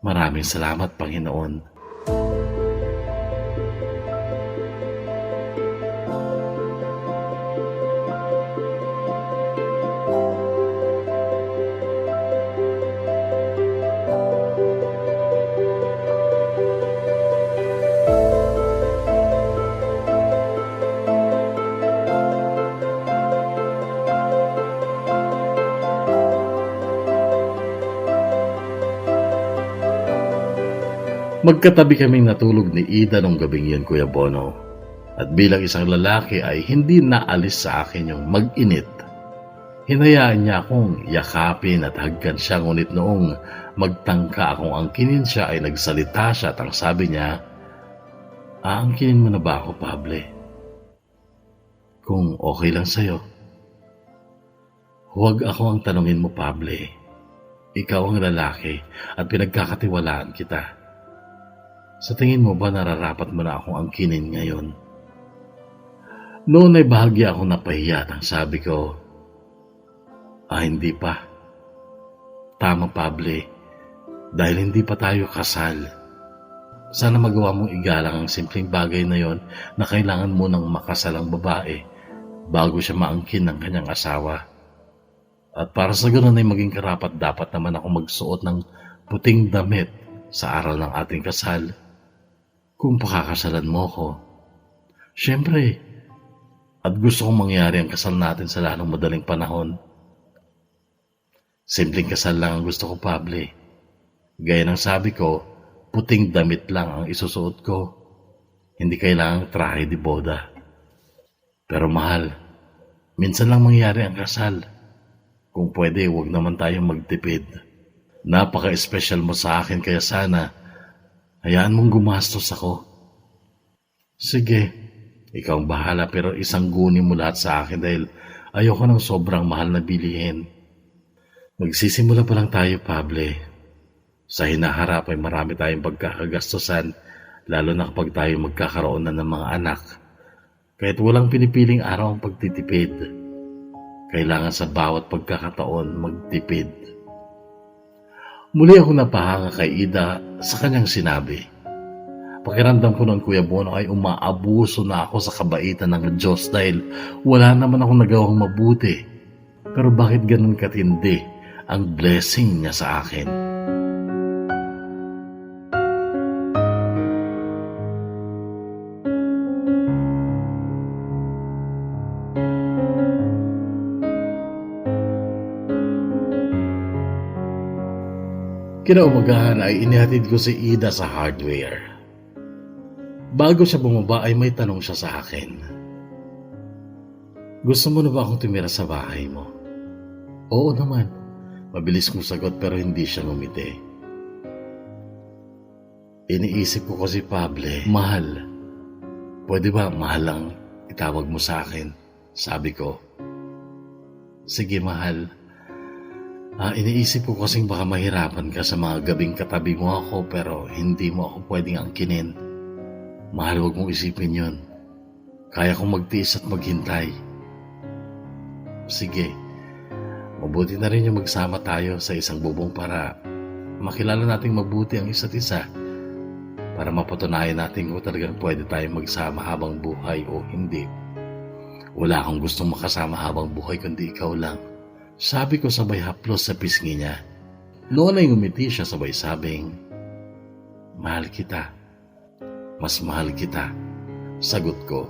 Maraming salamat, Panginoon. Magkatabi kaming natulog ni Ida nung gabing yun, Kuya Bono. At bilang isang lalaki ay hindi naalis sa akin yung mag-init. Hinayaan niya akong yakapin at hagkan siya, ngunit noong magtangka akong angkinin siya ay nagsalita siya at ang sabi niya, "Aangkinin mo na ba ako, Pable? Kung okay lang sa'yo." "Huwag ako ang tanungin mo, Pable. Ikaw ang lalaki at pinagkakatiwalaan kita. Sa tingin mo ba nararapat mo na akong angkinin ngayon?" Noon ay bahagya akong napahiya at ang sabi ko, Hindi pa. Tama, Pable, dahil hindi pa tayo kasal. Sana magawa mong igalang ang simpleng bagay na yon na kailangan mo nang makasal ang babae bago siya maangkin ng kanyang asawa. At para sa ganoon ay maging karapat dapat naman ako magsuot ng puting damit sa araw ng ating kasal. Kung pakakasalan mo ko, syempre, at gusto kong mangyari ang kasal natin sa lalong madaling panahon. Simpleng kasal lang ang gusto ko, Pable. Gaya ng sabi ko, puting damit lang ang isusuot ko. Hindi kailangang trahe di boda. Pero mahal, minsan lang mangyari ang kasal. Kung pwede, huwag naman tayong magtipid. Napaka-espesyal mo sa akin, kaya sana hayaan mong gumastos ako. Sige, ikaw ang bahala, pero isang guni mo lahat sa akin dahil ayoko ng sobrang mahal na bilihin. Magsisimula pa lang tayo, Pable. Sa hinaharap ay marami tayong pagkakagastusan, lalo na kapag tayo magkakaroon na ng mga anak. Kahit walang pinipiling araw ang pagtitipid, kailangan sa bawat pagkakataon magtipid. Muli ako napahanga kay Ida sa kanyang sinabi. Pakiramdam ko noon, Kuya Bono, ay umaabuso na ako sa kabaitan ng Diyos dahil wala naman akong nagawang mabuti. Pero bakit ganun katindi ang blessing niya sa akin? Kinaumagahan ay inihatid ko si Ida sa hardware. Bago siya bumaba ay may tanong siya sa akin. "Gusto mo na ba akong tumira sa bahay mo?" "Oo naman." Mabilis kong sagot pero hindi siya ngumiti. Iniisip ko kasi, Pable, mahal. Pwede ba mahal lang itawag mo sa akin? Sabi ko. Sige, mahal. Iniisip ko kasing baka mahirapan ka sa mga gabing katabi mo ako pero hindi mo ako pwedeng angkinin. Mahal, huwag mong isipin yun. Kaya kong magtiis at maghintay. Sige, mabuti na rin yung magsama tayo sa isang bubong para makilala nating mabuti ang isa't isa. Para mapatunayan natin kung talagang pwede tayong magsama habang buhay o hindi. Wala akong gustong makasama habang buhay kundi ikaw lang. Sabi ko sabay haplos sa pisngi niya. Noon ay ngumiti siya sabay sabing, "Mahal kita. Mas mahal kita." Sagot ko.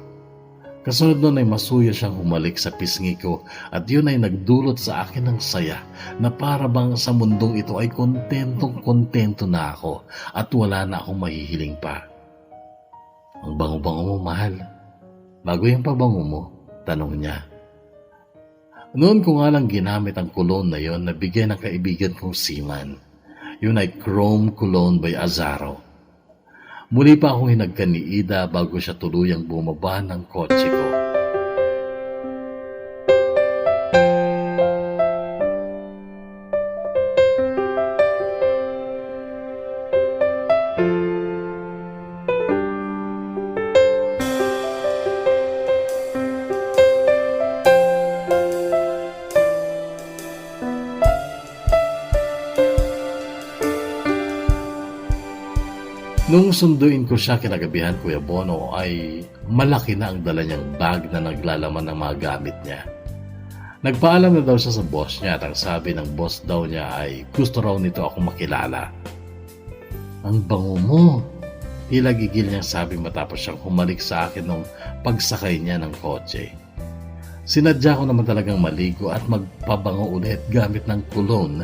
Kasunod nun ay masuya siyang humalik sa pisngi ko at yun ay nagdulot sa akin ng saya na para bang sa mundong ito ay kontentong-kontento na ako at wala na akong mahihiling pa. "Ang bango-bango mo, mahal. Bago yung pabango mo?" tanong niya. Noon ko nga lang ginamit ang cologne na yon na bigay ng kaibigan kong seaman. Yun ay Chrome Cologne by Azaro. Muli pa akong hinagkan ni Ida bago siya tuluyang bumaba ng kotse ko. Nung sunduin ko siya kinagabihan, Kuya Bono, ay malaki na ang dala niyang bag na naglalaman ng mga gamit niya. Nagpaalam na daw siya sa boss niya at ang sabi ng boss daw niya ay gusto raw nito ako makilala. "Ang bango mo!" Tila gigil niyang sabi matapos siyang humalik sa akin nung pagsakay niya ng kotse. Sinadya ko naman talagang maligo at magpabango ulit gamit ng cologne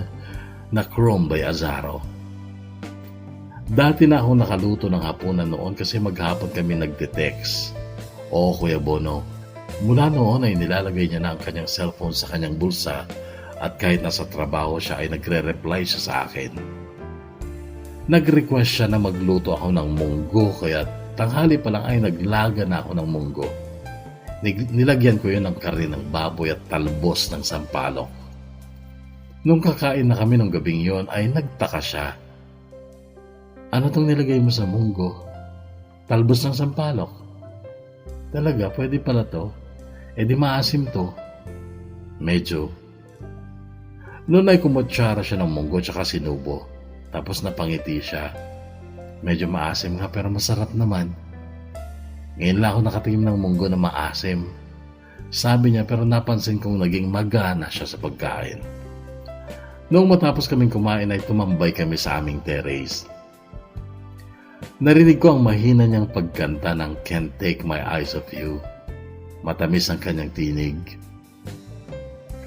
na Chrome by Azaro. Dati na ako nakaluto ng hapunan noon kasi maghapon kami nagte-text. Oo, Kuya Bono. Mula noon ay nilalagay niya na ang kanyang cellphone sa kanyang bulsa at kahit nasa trabaho siya ay nagre-reply siya sa akin. Nag-request siya na magluto ako ng munggo kaya tanghali pa lang ay naglaga na ako ng munggo. Nilagyan ko yun ng karne ng baboy at talbos ng sampalok. Nung kakain na kami ng gabing yon ay nagtaka siya. Ano tong nilagay mo sa munggo? Talbos ng sampalok. Talaga, pwede pala to. E di maasim to. Medyo. Noon ay kumutsara siya ng munggo tsaka sinubo. Tapos napangiti siya. Medyo maasim nga pero masarap naman. Ngayon lang ako nakatingin ng munggo na maasim. Sabi niya pero napansin kong naging magana siya sa pagkain. Noong matapos kaming kumain ay tumambay kami sa aming terrace. Narinig ko ang mahina niyang pagkanta ng Can't Take My Eyes Off You. Matamis ang kanyang tinig.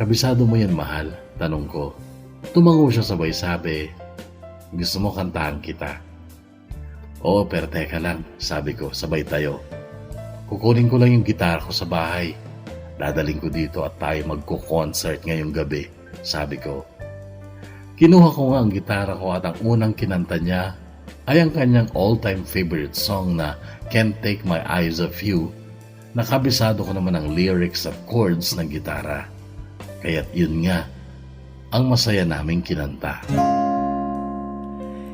Kabisado mo yan, mahal? Tanong ko. Tumango siya sabay sabi, gusto mo kantahan kita? Oo, pero teka lang, sabi ko, sabay tayo. Kukunin ko lang yung gitara ko sa bahay. Dadaling ko dito at tayo magko-concert ngayong gabi, sabi ko. Kinuha ko nga ang gitara ko at ang unang kinanta niya ay ang kanyang all-time favorite song na Can't Take My Eyes Off You. Nakabisado ko naman ang lyrics at chords ng gitara. Kaya't yun nga, ang masaya naming kinanta.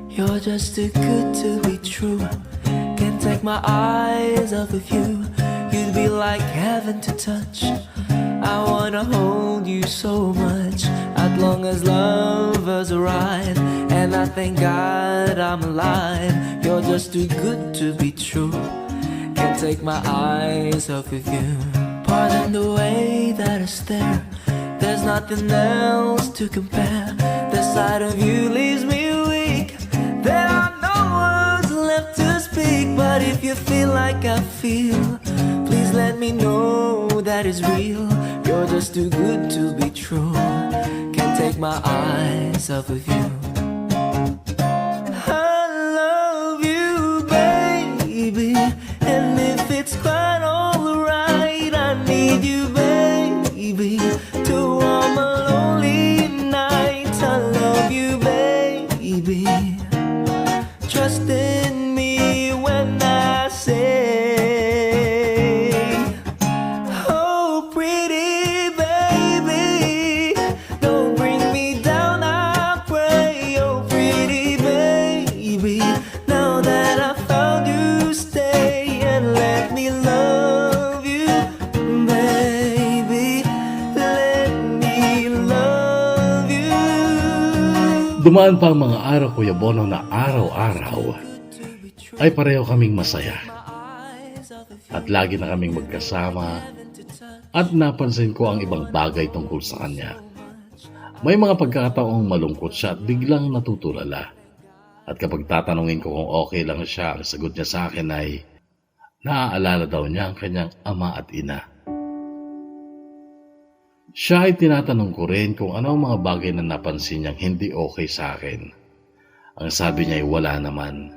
You're just too good to be true. Can't take my eyes off of you. You'd be like heaven to touch. I wanna hold you so much. As long as lovers arrive, and I thank God I'm alive. You're just too good to be true. Can't take my eyes off of you. Pardon the way that I stare. There's nothing else to compare. The sight of you leaves me weak. There are no words left to speak. But if you feel like I feel, please let me know that it's real. You're just too good to be true. Can't take my eyes off of you. I love you, baby. And if it's quite alright, I need you, baby, to warm a lonely night. I love you, baby. Trust in me when I say, oh, pretty baby, don't bring me down, I pray. Oh, pretty baby, now that I found you, stay and let me love you, baby, let me love you. Dumaan pa ang mga araw, Kuya Bono, na araw-araw ay pareho kaming masaya. At lagi na kaming magkasama at napansin ko ang ibang bagay tungkol sa kanya. May mga pagkakataong malungkot siya at biglang natutulala. At kapag tatanungin ko kung okay lang siya, ang sagot niya sa akin ay naaalala daw niya ang kanyang ama at ina. Siya ay tinatanong ko rin kung ano ang mga bagay na napansin niyang hindi okay sa akin. Ang sabi niya ay wala naman.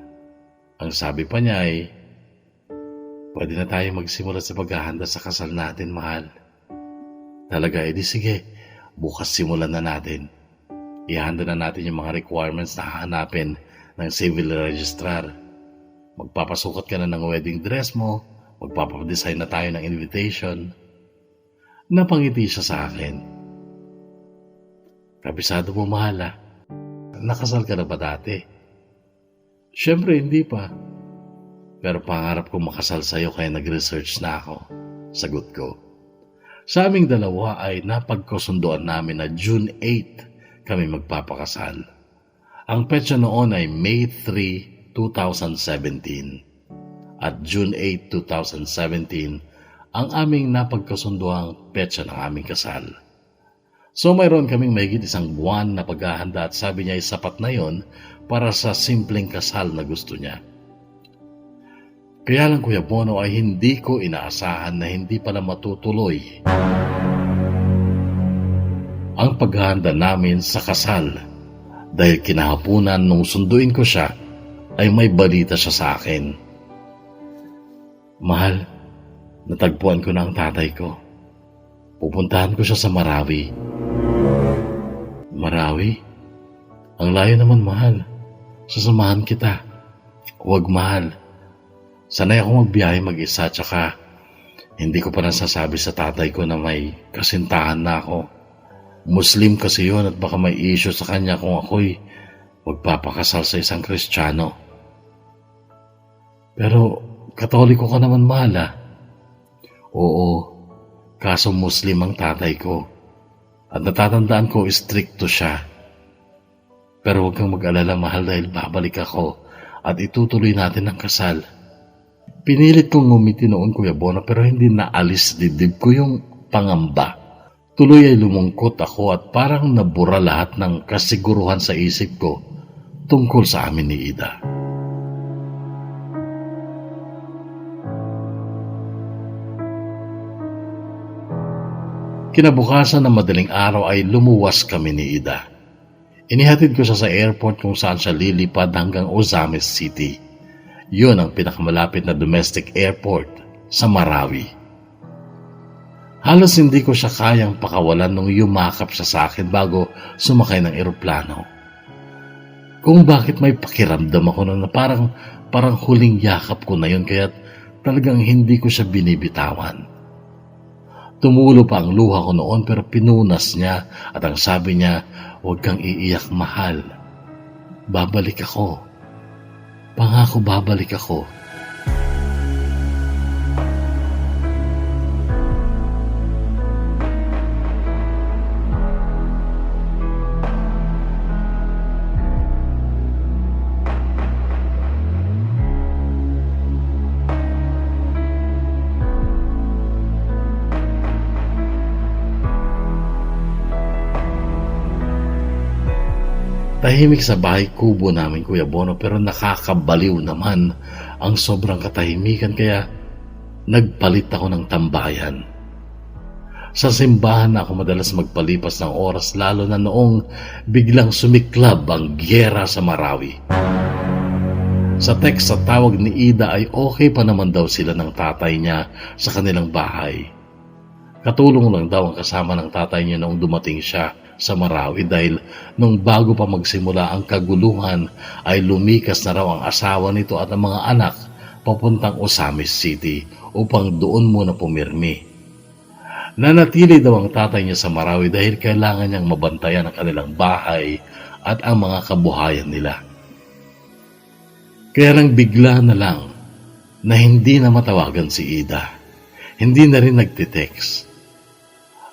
Ang sabi pa niya ay, pwede na tayo magsimula sa paghahanda sa kasal natin, mahal. Talaga, edi sige, bukas simulan na natin. Ihanda na natin yung mga requirements na hahanapin ng civil registrar. Magpapasukat ka na ng wedding dress mo, magpapadesign na tayo ng invitation. Napangiti siya sa akin. Kabisado mo, mahal, ah. Nakasal ka na ba dati? Siyempre, hindi pa. Pero pangarap kong makasal sa'yo kaya nag-research na ako. Sagot ko. Sa aming dalawa ay napagkasunduan namin na June 8 kami magpapakasal. Ang petsa noon ay May 3, 2017. At June 8, 2017 ang aming napagkasunduang petsa ng aming kasal. So mayroon kaming mahigit isang buwan na paghahanda at sabi niya ay sapat na yon para sa simpleng kasal na gusto niya. Kaya lang, Kuya Bono, ay hindi ko inaasahan na hindi pala matutuloy ang paghahanda namin sa kasal dahil kinahapunan nung sunduin ko siya ay may balita siya sa akin. Mahal, natagpuan ko na ang tatay ko. Pupuntahan ko siya sa Marawi. Marawi? Ang layo naman, mahal. Sasamahan kita. Huwag, mahal. Sanay ako magbiyahe mag-isa, tsaka hindi ko pa nasasabi sa tatay ko na may kasintahan na ako. Muslim kasi yun at baka may issue sa kanya kung ako'y magpapakasal sa isang Kristiyano. Pero Katoliko ka naman, mahal, ah. Oo, kaso Muslim ang tatay ko. At natatandaan ko, stricto siya. Pero huwag kang mag-alala, mahal, dahil babalik ako at itutuloy natin ang kasal. Pinilit kong ngumiti noon, Kuya Bono, pero hindi naalis dibdib ko yung pangamba. Tuloy ay lumungkot ako at parang nabura lahat ng kasiguruhan sa isip ko tungkol sa amin ni Ida. Kinabukasan ng madaling araw ay lumuwas kami ni Ida. Inihatid ko siya sa airport kung saan siya lilipad hanggang Ozames City. Yun ang pinakamalapit na domestic airport sa Marawi. Halos hindi ko siya kayang pakawalan nung yumakap siya sa akin bago sumakay ng eroplano. Kung bakit may pakiramdam ako na parang huling yakap ko na yun kaya talagang hindi ko siya binibitawan. Tumulo pa ang luha ko noon pero pinunas niya at ang sabi niya, huwag kang iiyak, mahal. Babalik ako. Pangako, babalik ako. Tahimik sa bahay kubo namin, Kuya Bono, pero nakakabaliw naman ang sobrang katahimikan kaya nagpalit ako ng tambayan. Sa simbahan na ako madalas magpalipas ng oras lalo na noong biglang sumiklab ang gyera sa Marawi. Sa text sa tawag ni Ida ay okay pa naman daw sila ng tatay niya sa kanilang bahay. Katulong lang daw ang kasama ng tatay niya noong dumating siya sa Marawi dahil nung bago pa magsimula ang kaguluhan ay lumikas na raw ang asawa nito at ang mga anak papuntang Ozames City upang doon muna pumirmi. Nanatili daw ang tatay niya sa Marawi dahil kailangan niyang mabantayan ang kanilang bahay at ang mga kabuhayan nila. Kaya lang bigla na lang na hindi na matawagan si Ida. Hindi na rin nagtitext.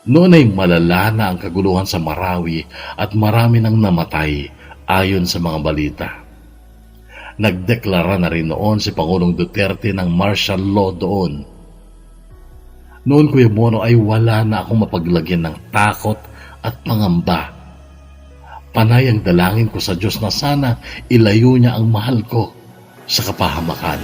Noon ay malala na ang kaguluhan sa Marawi at marami nang namatay ayon sa mga balita. Nagdeklara na rin noon si Pangulong Duterte ng martial law doon. Noon, Kuya Bono, ay wala na akong mapaglagyan ng takot at pangamba. Panay ang dalangin ko sa Diyos na sana ilayo niya ang mahal ko sa kapahamakan.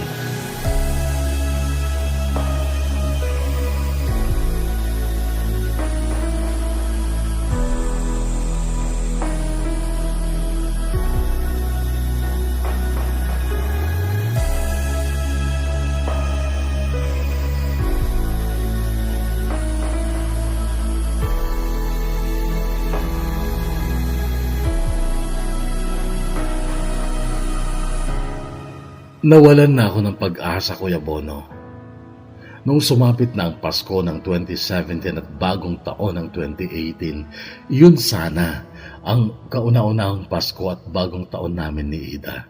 Nawalan na ako ng pag-asa, Kuya Bono. Nung sumapit na ang Pasko ng 2017 at bagong taon ng 2018, yun sana ang kauna-unahang Pasko at bagong taon namin ni Ida.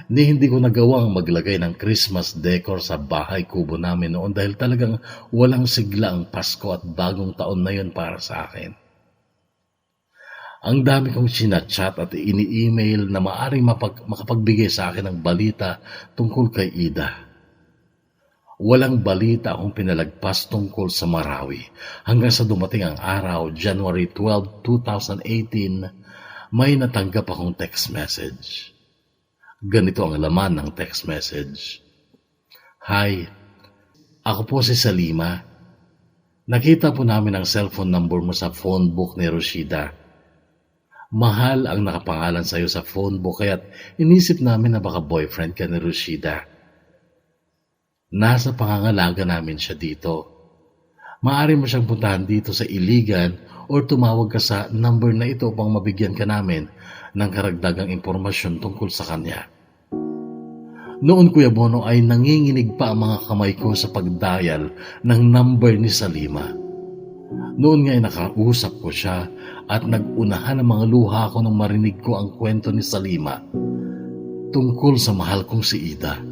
Hindi ko nagawang maglagay ng Christmas decor sa bahay kubo namin noon dahil talagang walang sigla ang Pasko at bagong taon na yun para sa akin. Ang dami kong sinachat at ini-email na maaring makapagbigay sa akin ng balita tungkol kay Ida. Walang balita akong pinalagpas tungkol sa Marawi hanggang sa dumating ang araw, January 12, 2018, may natanggap akong text message. Ganito ang laman ng text message. Hi, ako po si Salima. Nakita po namin ang cellphone number mo sa phone book ni Rashida. Mahal ang nakapangalan sa'yo sa phone book kaya't inisip namin na baka boyfriend ka ni Rashida. Nasa pangangalaga namin siya dito. Maaari mo siyang puntahan dito sa Iligan o tumawag ka sa number na ito upang mabigyan ka namin ng karagdagang impormasyon tungkol sa kanya. Noon, Kuya Bono, ay nanginginig pa ang mga kamay ko sa pagdial ng number ni Salima. Noon nga ay nakausap ko siya at nag-unahan ang mga luha ko nang marinig ko ang kwento ni Salima tungkol sa mahal kong si Ida.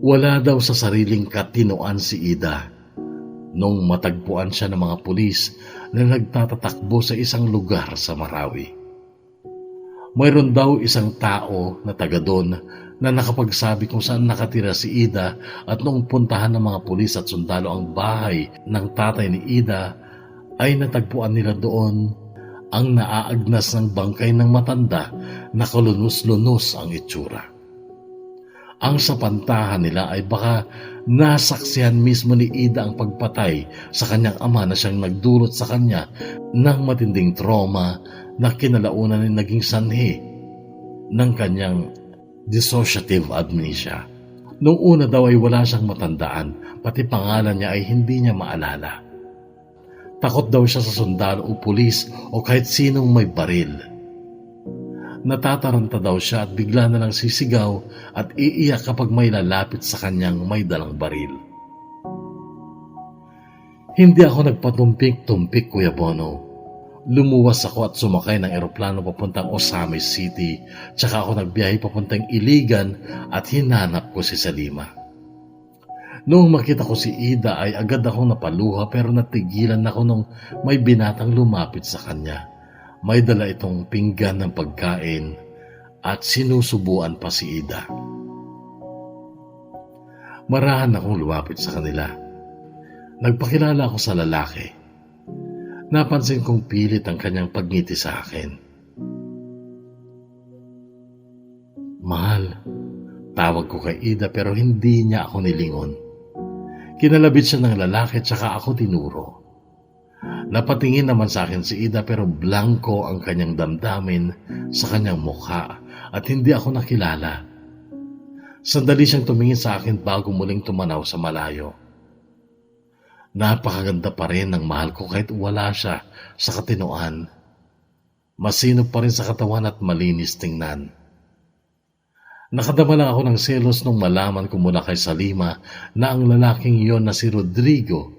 Wala daw sa sariling katinoan si Ida nung matagpuan siya ng mga pulis na nagtatatakbo sa isang lugar sa Marawi. Mayroon daw isang tao na taga doon na nakapagsabi kung saan nakatira si Ida at nung puntahan ng mga pulis at sundalo ang bahay ng tatay ni Ida ay natagpuan nila doon ang naaagnas ng bangkay ng matanda na kalunos-lunos ang itsura. Ang sapantahan nila ay baka nasaksihan mismo ni Ida ang pagpatay sa kanyang ama na siyang nagdulot sa kanya ng matinding trauma na kinalaunan ay naging sanhi ng kanyang dissociative amnesia. Noong una daw ay wala siyang matandaan, pati pangalan niya ay hindi niya maalala. Takot daw siya sa sundalo o pulis o kahit sinong may baril. Natataranta daw siya at bigla na lang sisigaw at iiyak kapag may lalapit sa kanyang may dalang baril. Hindi ako nagpatumpik-tumpik, Kuya Bono. Lumuwas ako at sumakay ng eroplano papuntang Osamis City, tsaka ako nagbiyahe papuntang Iligan at hinanap ko si Salima. Noong makita ko si Ida ay agad akong napaluha pero natigilan ako nung may binatang lumapit sa kanya. May dala itong pinggan ng pagkain at sinusubuan pa si Ida. Marahan akong lumapit sa kanila. Nagpakilala ako sa lalaki. Napansin kong pilit ang kanyang pagngiti sa akin. Mahal, tawag ko kay Ida pero hindi niya ako nilingon. Kinalabit siya ng lalaki tsaka ako tinuro. Napatingin naman sa akin si Ida pero blanko ang kanyang damdamin sa kanyang mukha at hindi ako nakilala. Sandali siyang tumingin sa akin bago muling tumanaw sa malayo. Napakaganda pa rin ng mahal ko kahit wala siya sa katinoan. Masinop pa rin sa katawan at malinis tingnan. Nakadama lang ako ng selos nung malaman ko mula kay Salima na ang lalaking iyon na si Rodrigo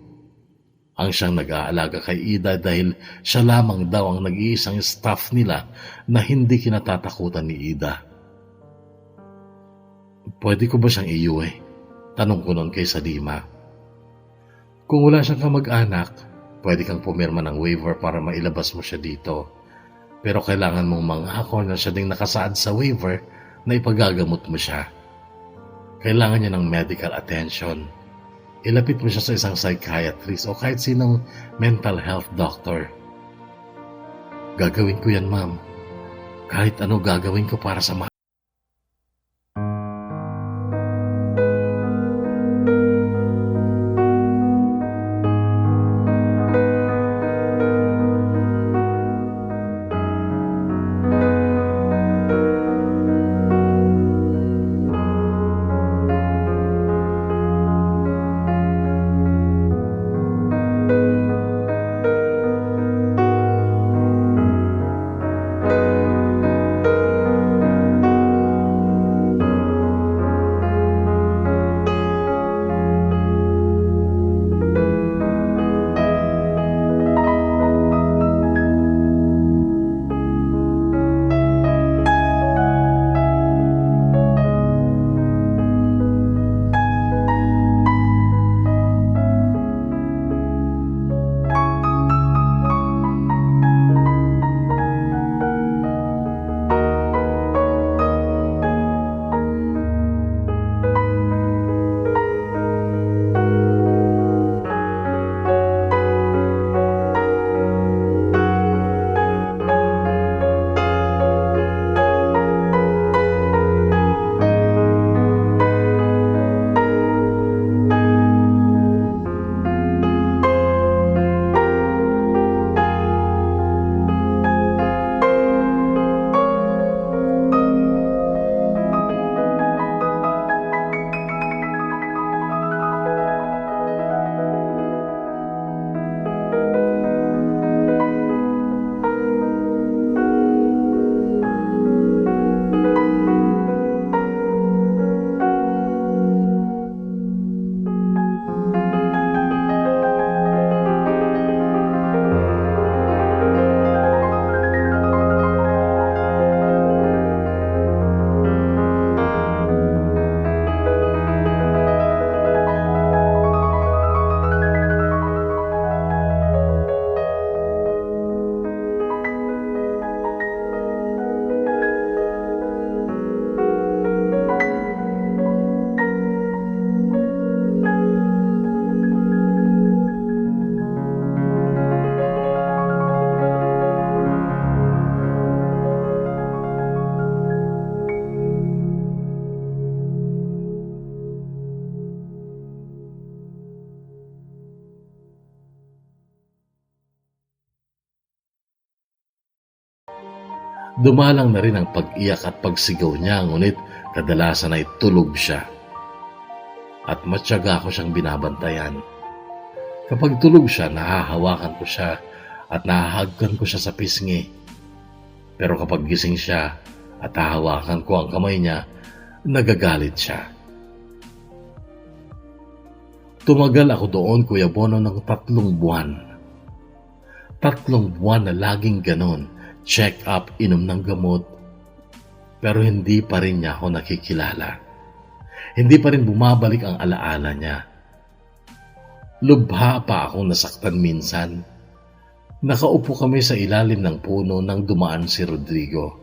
ang siyang nag-aalaga kay Ida dahil siya lamang daw ang nag-iisang staff nila na hindi kinatatakutan ni Ida. Pwede ko ba siyang iuwi? Tanong ko noon kay Salima. Kung wala siyang kamag-anak, pwede kang pumirma ng waiver para mailabas mo siya dito. Pero kailangan mong mangako na siya ding nakasaad sa waiver na ipagagamot mo siya. Kailangan niya ng medical attention. Ilapit mo siya sa isang psychiatrist o kahit sinong mental health doctor. Gagawin ko yan, ma'am. Kahit ano gagawin ko para sa Dumalang na rin ang pag-iyak at pagsigaw niya, ngunit kadalasan ay tulog siya. At matyaga ko siyang binabantayan. Kapag tulog siya, nahahawakan ko siya at nahahagkan ko siya sa pisngi. Pero kapag gising siya at hahawakan ko ang kamay niya, nagagalit siya. Tumagal ako doon, Kuya Bono, ng 3 buwan. 3 buwan na laging ganon, check up, inom ng gamot, pero hindi pa rin niya ako nakikilala. Hindi pa rin bumabalik ang alaala niya. Lubha pa akong nasaktan minsan. Nakaupo kami sa ilalim ng puno nang dumaan si Rodrigo.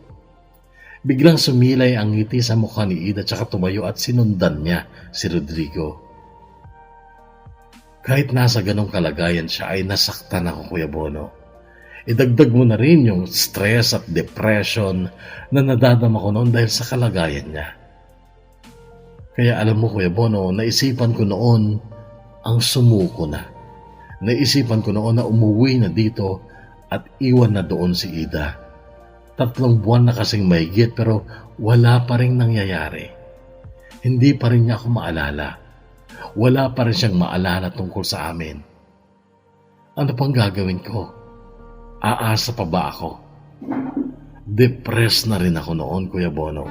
Biglang sumilay ang ngiti sa mukha ni Ida tsaka tumayo at sinundan niya si Rodrigo. Kahit nasa ganong kalagayan siya ay nasaktan ako, Kuya Bono. Idagdag mo na rin yung stress at depression na nadadama ko noon dahil sa kalagayan niya. Kaya alam mo, Kuya Bono, naisipan ko noon ang sumuko na. Naisipan ko noon na umuwi na dito at iwan na doon si Ida. 3 buwan na kasing mahigit pero wala pa rin nangyayari. Hindi pa rin niya ako maalala. Wala pa rin siyang maalala tungkol sa amin. Ano pang gagawin ko? Aasa pa ba ako? Depressed na rin ako noon, Kuya Bono.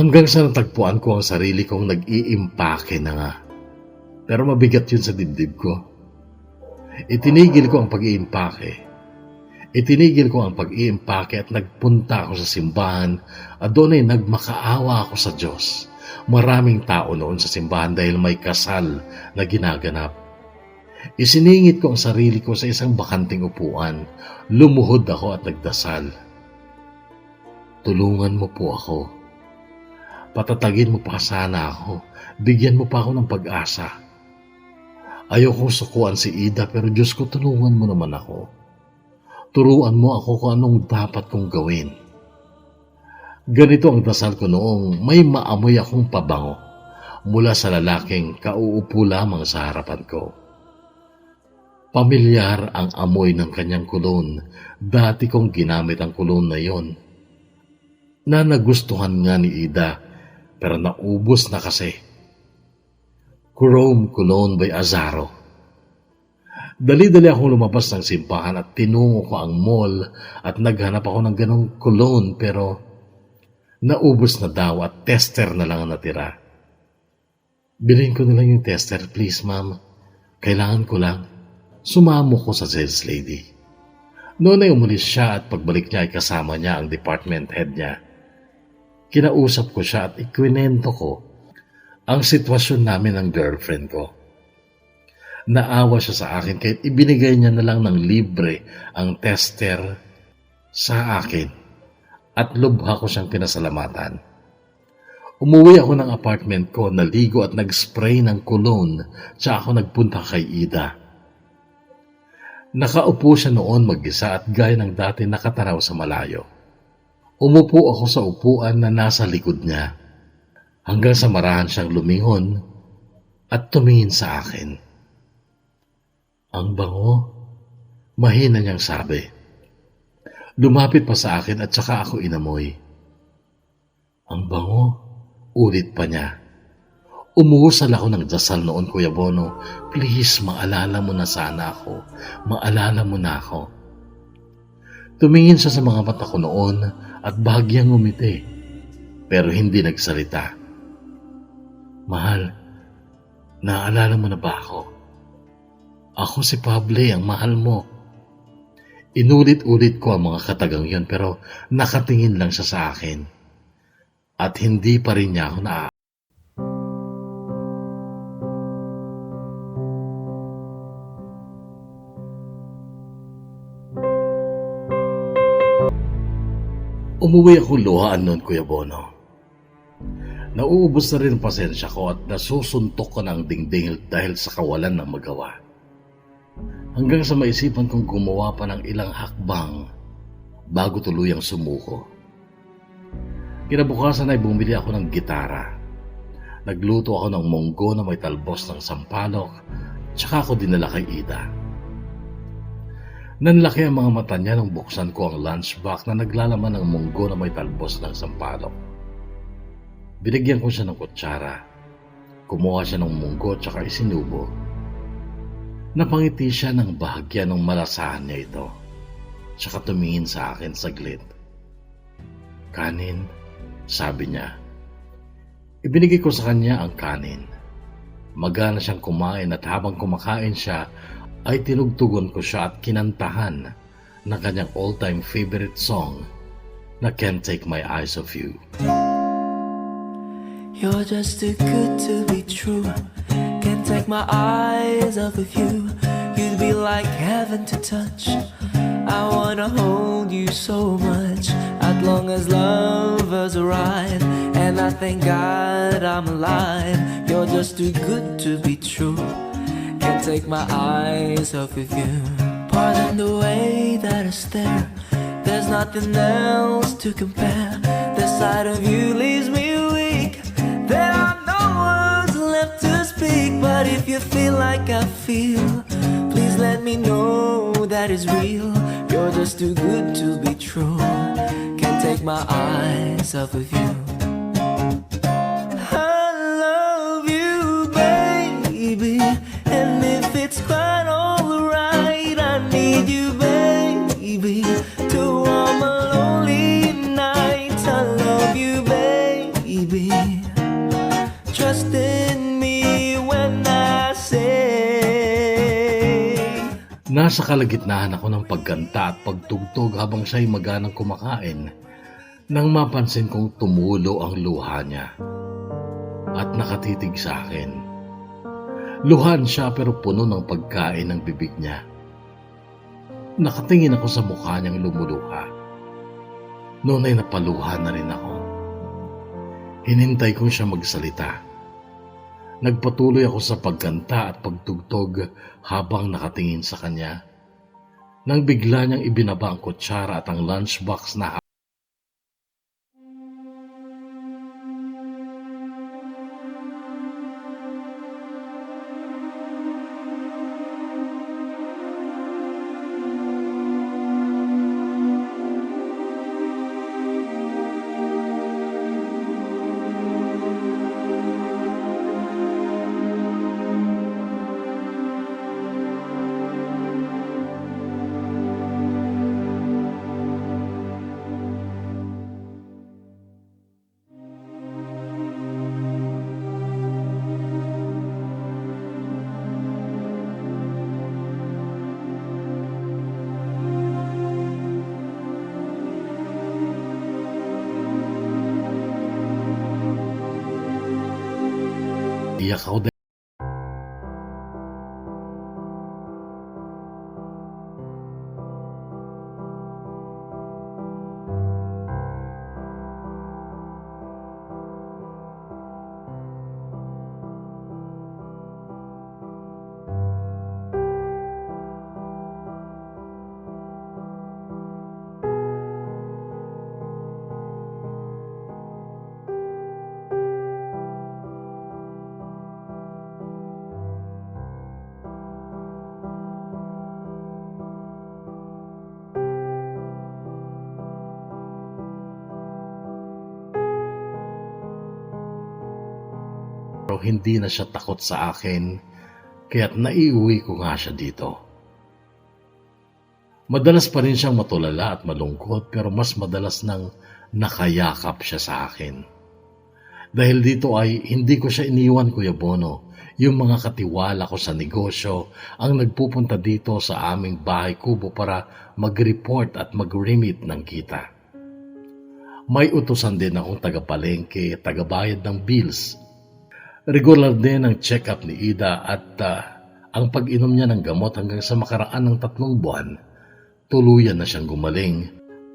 Hanggang sa natagpuan ko ang sarili kong nag-iimpake na nga. Pero mabigat yun sa dibdib ko. Itinigil ko ang pag-iimpake. Itinigil ko ang pag-iimpake at nagpunta ako sa simbahan at doon ay nagmakaawa ako sa Diyos. Maraming tao noon sa simbahan dahil may kasal na ginaganap. Isiningit ko ang sarili ko sa isang bakanting upuan. Lumuhod ako at nagdasal. Tulungan mo po ako. Patatagin mo pa sana ako. Bigyan mo pa ako ng pag-asa. Ayokong sukuan si Ida pero Diyos ko, tulungan mo naman ako. Turuan mo ako kung anong dapat kong gawin. Ganito ang dasal ko noong may maamoy akong pabango mula sa lalaking kauupo lamang sa harapan ko. Pamilyar ang amoy ng kanyang kulon. Dati kong ginamit ang kulon na yon. Na nagustuhan nga ni Ida pero naubos na kasi. Chrome Cologne by Azaro. Dali-dali akong lumabas ng simbahan at tinungo ko ang mall at naghanap ako ng ganong cologne pero naubos na daw at tester na lang ang natira. Bilhin ko na lang yung tester, please ma'am. Kailangan ko lang. Sumamo ko sa sales lady. Noon ay umalis siya at pagbalik niya ay kasama niya ang department head niya. Kinausap ko siya at ikwinento ko ang sitwasyon namin ng girlfriend ko. Naawa siya sa akin kahit ibinigay niya na lang ng libre ang tester sa akin at lubha ko siyang pinasalamatan. Umuwi ako ng apartment ko, naligo at nag-spray ng cologne tsaka ako nagpunta kay Ida. Nakaupo siya noon mag-isa at gaya ng dati nakatanaw sa malayo. Umupo ako sa upuan na nasa likod niya hanggang sa marahan siyang lumingon at tumingin sa akin. Ang bango, mahina niyang sabi. Lumapit pa sa akin at saka ako inamoy. Ang bango, ulit pa niya. Umuusal ako ng dasal noon, Kuya Bono. Please, maalala mo na sana ako. Maalala mo na ako. Tumingin siya sa mga mata ko noon at bahagyang ngumiti, pero hindi nagsalita. Mahal, naalala mo na ba ako? Ako si Pable, ang mahal mo. Inulit-ulit ko ang mga katagang yon pero nakatingin lang siya sa akin. At hindi pa rin niya ako Umuwi ako luhaan noon, Kuya Bono. Nauubos na rin ang pasensya ko at nasusuntok ko ng dingding dahil sa kawalan ng magawa. Hanggang sa maisipan kong gumawa pa ng ilang hakbang bago tuluyang sumuko. Kinabukasan ay bumili ako ng gitara. Nagluto ako ng munggo na may talbos ng sampalok, tsaka ako dinala kay Ida. Nanlaki ang mga mata niya nung buksan ko ang lunchbox na naglalaman ng munggo na may talbos ng sampalok. Binigyan ko siya ng kutsara. Kumuha siya ng munggo tsaka isinubo. Napangiti siya ng bahagya nung malasahan niya ito. Tsaka tumingin sa akin saglit. "Kanin," sabi niya. Ibinigay ko sa kanya ang kanin. Magana siyang kumain at habang kumakain siya ay tinugtugon ko siya at kinantahan ng kanyang all-time favorite song na "Can't Take My Eyes Off You." You're just too good to be true. Can't take my eyes off of you. You'd be like heaven to touch. I wanna hold you so much. As long as lovers arrive, and I thank God I'm alive. You're just too good to be true. Can't take my eyes off of you. Pardon the way that I stare. There's nothing else to compare. The sight of you leaves me weak. There are no words left to speak. But if you feel like I feel, please let me know that it's real. You're just too good to be true. Can't take my eyes off of you. I love you, baby. And if it's quite alright, I need you, baby, to warm a lonely night. I love you, baby. Trust in me when I say. Nasa kalagitnaan ako ng pagkanta at pagtugtog habang siya'y maganang kumakain nang mapansin kong tumulo ang luha niya at nakatitig sa akin. Luhan siya pero puno ng pagkain ng bibig niya. Nakatingin ako sa mukha niyang lumuluha. Noon ay napaluha na rin ako. Hinintay kong siya magsalita. Nagpatuloy ako sa pagkanta at pagtugtog habang nakatingin sa kanya. Nang bigla niyang ibinaba ang kutsara at ang lunchbox na iyak ako dahil hindi na siya takot sa akin, kaya't naiuwi ko nga siya dito. Madalas pa rin siyang matulala at malungkot pero mas madalas nang nakayakap siya sa akin. Dahil dito ay hindi ko siya iniwan, Kuya Bono. Yung mga katiwala ko sa negosyo ang nagpupunta dito sa aming bahay kubo para mag-report at mag-remit ng kita. May utusan din akong taga-palengke, taga-bayad ng bills. Regular din ang check-up ni Ida at ang pag-inom niya ng gamot hanggang sa makaraan ng 3 buwan, tuluyan na siyang gumaling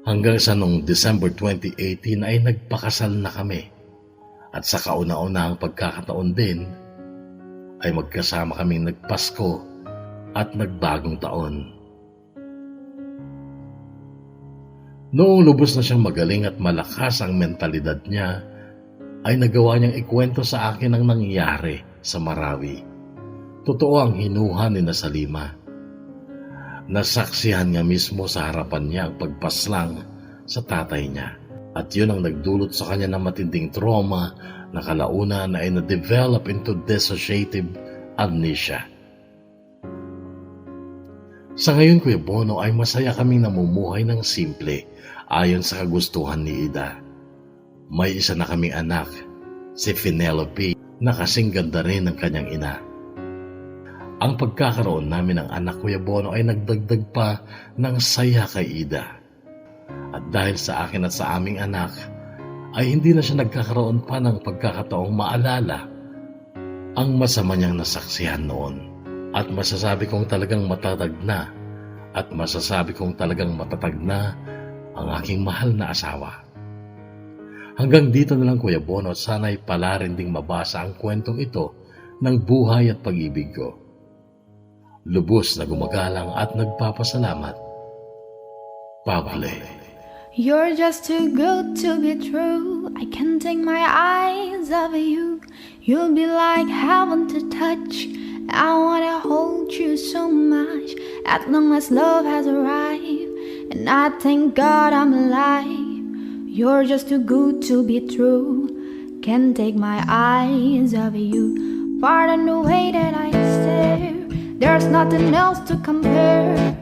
hanggang sa noong December 2018 ay nagpakasal na kami. At sa kauna-unahang pagkakataon din ay magkasama kaming nagpasko at nagbagong taon. Noong lubos na siyang magaling at malakas ang mentalidad niya, ay nagawa niyang ikwento sa akin ang nangyari sa Marawi. Totoo ang hinuha ni Salima. Nasaksihan niya mismo sa harapan niya ang pagpaslang sa tatay niya. At yun ang nagdulot sa kanya ng matinding trauma na kalaunan ay na-develop into dissociative amnesia. Sa ngayon, Kuya Bono, ay masaya kaming namumuhay ng simple ayon sa kagustuhan ni Ida. May isa na kaming anak, si Penelope, na kasing ganda rin ng kanyang ina. Ang pagkakaroon namin ng anak, Kuya Bono, ay nagdagdag pa ng saya kay Ida. At dahil sa akin at sa aming anak, ay hindi na siya nagkakaroon pa ng pagkakataong maalala ang masama niyang nasaksihan noon. At masasabi kong talagang matatag na ang aking mahal na asawa. Hanggang dito na lang, Kuya Bono, at sana'y pala rin ding mabasa ang kwentong ito ng buhay at pag-ibig ko. Lubos na gumagalang at nagpapasalamat. Pablo. You're just too good to be true. I can't take my eyes off of you. You'll be like heaven to touch. I wanna hold you so much. At long as love has arrived, and I thank God I'm alive. You're just too good to be true. Can't take my eyes off of you. Pardon the way that I stare. There's nothing else to compare.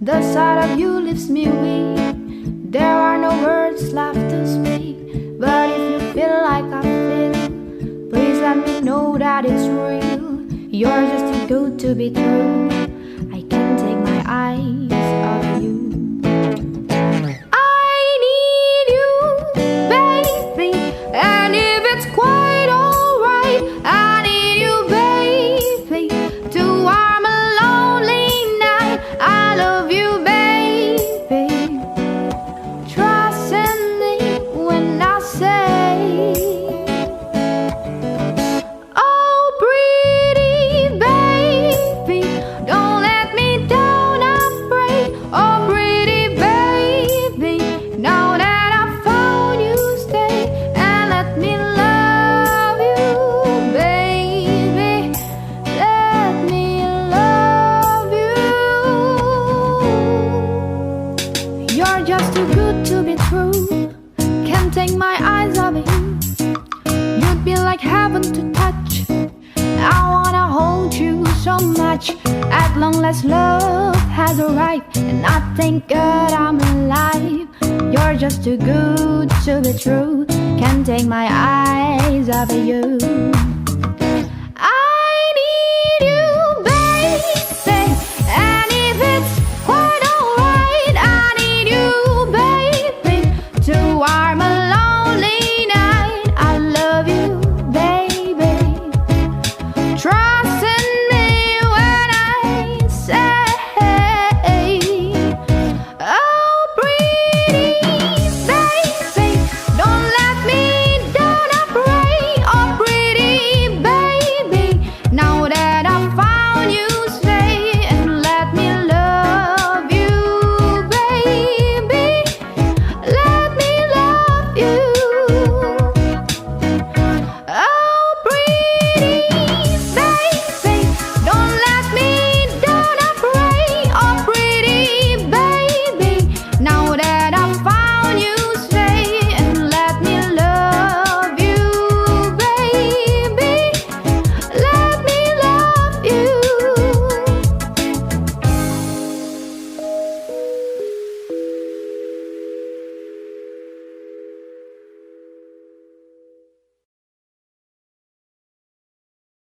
The sight of you leaves me weak. There are no words left to speak. But if you feel like I feel, please let me know that it's real. You're just too good to be true. I can't take my eyes off you. I need you, baby. And if it's quite alright, I need you, baby, to warm a lonely night. I love you, baby. Trust in me when I say, oh, pretty baby, don't let me down, I'm afraid. Oh, pretty baby, now that I found you, stay and let me love you, baby. Let me love you. You're just too good to be true. Can't take my eyes off of you. You'd be like heaven to touch. I wanna hold you so much. At long last love has arrived, and I thank God I'm alive. You're just too good to be true. Can't take my eyes off of you.